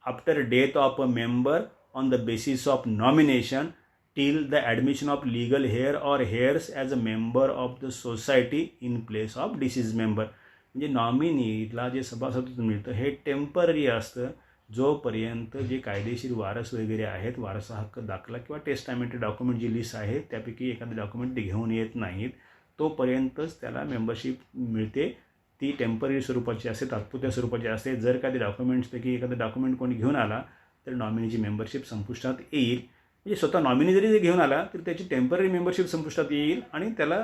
after death of a member on the basis of nomination till the admission of legal heir or heirs as a member of the society in place of deceased member. म्हणजे नॉमिनीला जे सभासदत्व मिळतं हे temporary असतं जोपर्यंत जे कायदेशीर वारस वगैरे आहेत, वारसा हक्क दाखला किंवा टेस्टामेंटरी डॉक्युमेंट जी लिस्ट आहे त्यापैकी एखादं डॉक्युमेंट ते घेऊन येत नाहीत तोपर्यंतच त्याला मेंबरशिप मिळते. ती टेम्पररी स्वरूपाची असते, तात्पुरत्या स्वरूपाची असते. जर का ते डॉक्युमेंट्सपैकी एखादं डॉक्युमेंट कोणी घेऊन आला तर नॉमिनीची मेंबरशिप संपुष्टात येईल. म्हणजे स्वतः नॉमिनी जरी घेऊन आला तर त्याची टेम्पररी मेंबरशिप संपुष्टात येईल आणि त्याला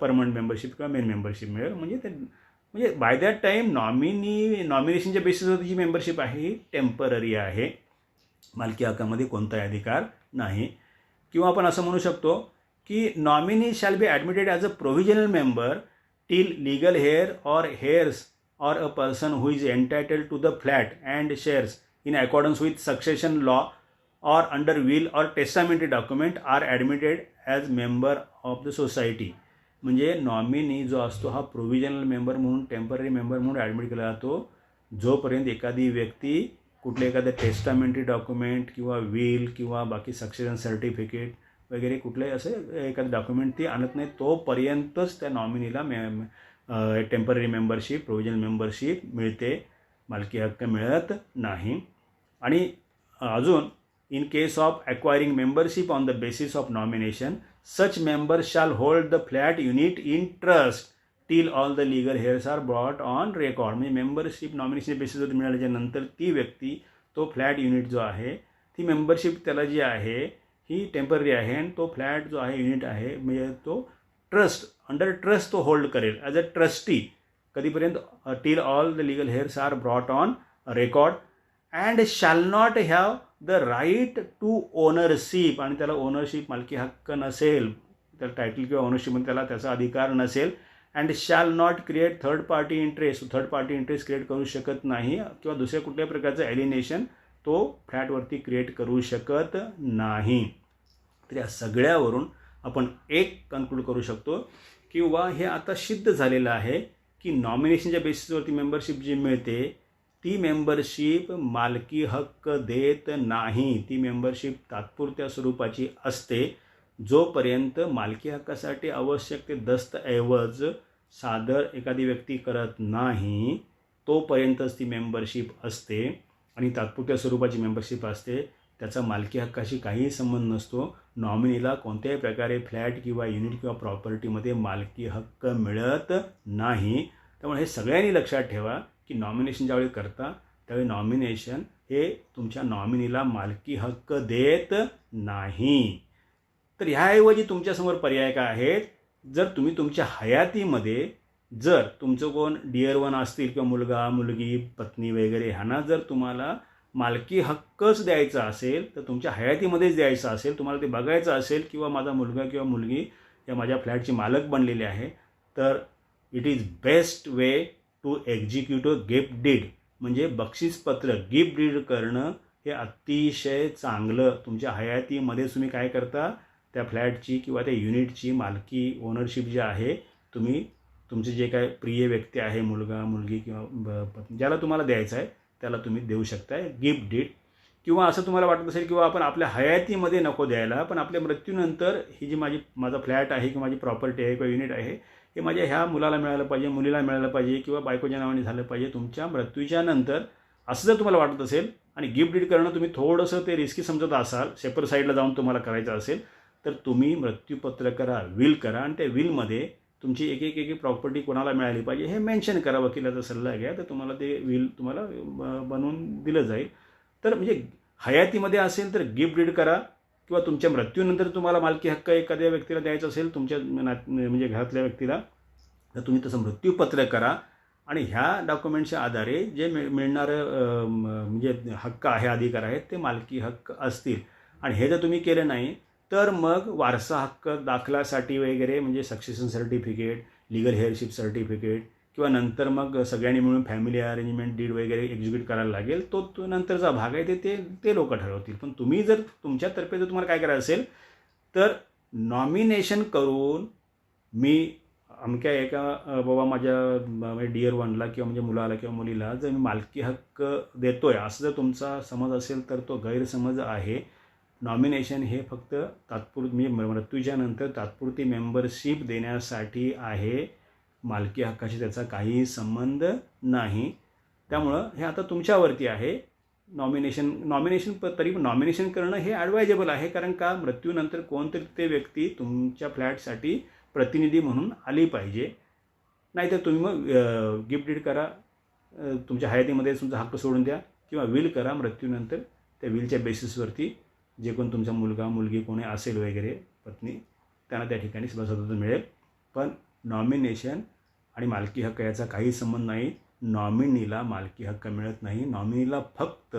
परमनंट मेंबरशिप किंवा मेन मेंबरशिप मिळेल. म्हणजे बाय दॅट टाईम नॉमिनेशनच्या बेसिसवर जी मेंबरशिप आहे ही टेम्पररी आहे, मालकी हक्कामध्ये कोणताही अधिकार नाही. किंवा आपण असं म्हणू शकतो की nominee shall be admitted as a provisional member till legal heir or heirs or a person who is entitled to the flat and shares in accordance with succession law or under will or testamentary document are admitted as member of the society. म्हणजे nominee जो असतो हा provisional member म्हणून temporary member म्हणून admit केला जातो जोपर्यंत एखादी व्यक्ती कुठले एखादं टेस्टामेंटरी डॉक्युमेंट किंवा विल किंवा बाकी सक्सेशन सर्टिफिकेट वगैरे कुठले असे एखादं डॉक्युमेंट ती आणत नाही तोपर्यंतच त्या नॉमिनीला टेम्पररी मेंबरशिप प्रोव्हिजनल मेंबरशिप मिळते, मालकी हक्क मिळत नाही. आणि अजून in case of acquiring membership on the basis of nomination, such member shall hold the flat unit in trust till all the legal heirs are brought on record. म्हणजे membership nomination बेसिसवर मिळाल्याच्या नंतर ती व्यक्ती तो फ्लॅट युनिट जो आहे ती मेंबरशिप त्याला जी आहे ही टेम्पररी आहे आणि तो फ्लॅट जो आहे युनिट आहे म्हणजे तो अंडर ट्रस्ट तो होल्ड करेल ॲज अ ट्रस्टी कधीपर्यंत till all the legal heirs are brought on record and shall not have the right to ownership आणि त्याला ओनरशिप मालकी हक्क नसेल, त्याला टायटल किंवा ओनरशिपमध्ये त्याला त्याचा अधिकार नसेल. And shall not create third party interest create करू शकत नाही किंवा दुसऱ्या कुठल्याही प्रकारचं ॲलिनेशन तो फ्लॅटवरती क्रिएट करू शकत नाही. तर या सगळ्यावरून आपण एक कन्क्लूड करू शकतो किंवा हे आता सिद्ध झालेलं आहे की नॉमिनेशनच्या बेसिसवरती मेंबरशिप जी मिळते ती मेंबरशिप मालकी हक्क देत नाही. ती मेंबरशिप तात्पुरत्या स्वरूपाची असते जोपर्यंत मालकी हक्कासाठी आवश्यक ते दस्तऐवज सादर एखादी व्यक्ती करत नाही तोपर्यंतच ती मेंबरशिप असते आणि तात्पुरत्या स्वरूपाची मेंबरशिप असते. त्याचा मालकी हक्काशी काहीही संबंध नसतो. नॉमिनीला कोणत्याही प्रकारे फ्लॅट किंवा युनिट किंवा प्रॉपर्टीमध्ये मालकी हक्क मिळत नाही. त्यामुळे हे सगळ्यांनी लक्षात ठेवा की नॉमिनेशन ज्यावेळी करता त्यावेळी नॉमिनेशन हे तुमच्या नॉमिनीला मालकी हक्क देत नाही. तर ह्याऐवजी तुमच्यासमोर पर्याय काय आहेत? जर तुम्ही तुमच्या हयातीमध्ये जर तुमचं कोण डिअर वन असतील किंवा मुलगा मुलगी पत्नी वगैरे ह्यांना जर तुम्हाला मालकी हक्कच द्यायचा असेल तर तुमच्या हयातीमध्येच द्यायचा असेल, तुम्हाला ते बघायचं असेल किंवा माझा मुलगा किंवा मुलगी या माझ्या फ्लॅटची मालक बनलेली आहे, तर it is best way to execute a gift deed. म्हणजे बक्षीसपत्र गिफ्ट डीड करणं हे अतिशय चांगलं. तुमच्या हयातीमध्ये तुम्ही काय करता, त्या फ्लॅटची किंवा त्या युनिटची मालकी ओनरशिप जी आहे तुम्ही तुमचे जे काय प्रिय व्यक्ती आहे, मुलगा मुलगी किंवा ज्याला तुम्हाला द्यायचं आहे त्याला तुम्ही देऊ शकताय गिफ्ट डीड. किंवा असं तुम्हाला वाटत असेल किंवा आपण आपल्या हयातीमध्ये नको द्यायला, पण आपल्या मृत्यूनंतर ही जी माझा फ्लॅट आहे किंवा माझी प्रॉपर्टी आहे किंवा युनिट आहे हे माझ्या ह्या मुलाला मिळालं पाहिजे, मुलीला मिळालं पाहिजे किंवा बायकोच्या नावाने झालं पाहिजे तुमच्या मृत्यूच्या नंतर, असं जर तुम्हाला वाटत असेल आणि गिफ्ट डीड करणं तुम्ही थोडंसं ते रिस्की समजत असाल, सेपर साईडला जाऊन तुम्हाला करायचं असेल, तर तुम्ही मृत्यूपत्र करा, विल करा आणि त्या विलमध्ये तुमची एक एक प्रॉपर्टी कोणाला मिळाली पाहिजे हे मेन्शन करा. वकिलाचा सल्ला घ्या, तर तुम्हाला ते विल तुम्हाला बनवून दिलं जाईल. तर म्हणजे हयातीमध्ये असेल तर गिफ्ट डीड करा किंवा तुमच्या मृत्यूनंतर तुम्हाला मालकी हक्क एखाद्या व्यक्तीला द्यायचा असेल तुमच्या म्हणजे घरातल्या व्यक्तीला, तर तुम्ही तसं मृत्यूपत्र करा आणि ह्या डॉक्युमेंटच्या आधारे जे मिळणारं म्हणजे हक्क आहे, अधिकार आहेत ते मालकी हक्क असतील. आणि हे जर तुम्ही केलं नाही तर मग वारसा हक्क दाखल्यासाठी वगैरे म्हणजे succession certificate, legal heirship certificate किंवा नंतर मग सगळ्यांनी मिळून फॅमिली अरेंजमेंट डीड वगैरे एक्झिक्यूट करायला लागेल. तो नंतरचा भाग आहे, ते लोक ठरवतील. पण तुम्ही जर तुमच्यातर्फे जर तुम्हाला काय करायचं असेल तर नॉमिनेशन करून मी अमक्या एका बाबा माझ्या डिअर वनला किंवा म्हणजे मुलाला किंवा मुलीला जर मी मालकी हक्क देतोय असं जर तुमचा समज असेल तर तो गैरसमज आहे. नॉमिनेशन हे फक्त तात्पुरती मृत्यूच्या नंतर तात्पुरती मेंबरशिप देण्यासाठी आहे. मालकी हक्काशी त्याचा काहीही संबंध नाही. त्यामुळं हे आता तुमच्यावरती आहे. तरी नॉमिनेशन करणं हे ॲडवायजेबल आहे. कारण का, मृत्यूनंतर कोणतरी ते व्यक्ती तुमच्या फ्लॅटसाठी प्रतिनिधी म्हणून आली पाहिजे. नाहीतर तुम्ही मग गिफ्ट डीड करा, तुमच्या हयातीमध्ये तुमचा हक्क सोडून द्या किंवा विल करा. मृत्यूनंतर त्या विलच्या बेसिसवरती जे कोण तुमचा मुलगा मुलगी कोणी असेल वगैरे पत्नी त्यांना त्या ठिकाणी सभासदत्व मिळेल. पण नॉमिनेशन आणि मालकी हक्क याचा काही संबंध नाही. नॉमिनीला मालकी हक्क मिळत नाही. नॉमिनीला फक्त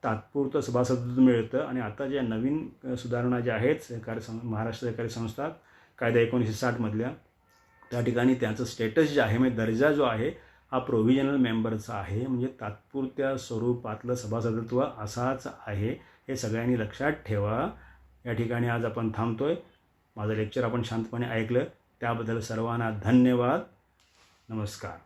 तात्पुरतं सभासदत्व मिळतं. आणि आता ज्या नवीन सुधारणा ज्या आहेत महाराष्ट्र सहकारी संस्था कायदा 1960मधल्या, त्या ठिकाणी त्याचं स्टेटस जे आहे म्हणजे दर्जा जो आहे हा प्रोव्हिजनल मेंबरचा आहे. म्हणजे तात्पुरत्या स्वरूपातलं सभासदत्व असाच आहे. हे सगळ्यांनी लक्षात ठेवा. या ठिकाणी आज आपण थांबतोय. माझं लेक्चर आपण शांतपणे ऐकलं त्याबद्दल सर्वांना धन्यवाद. नमस्कार.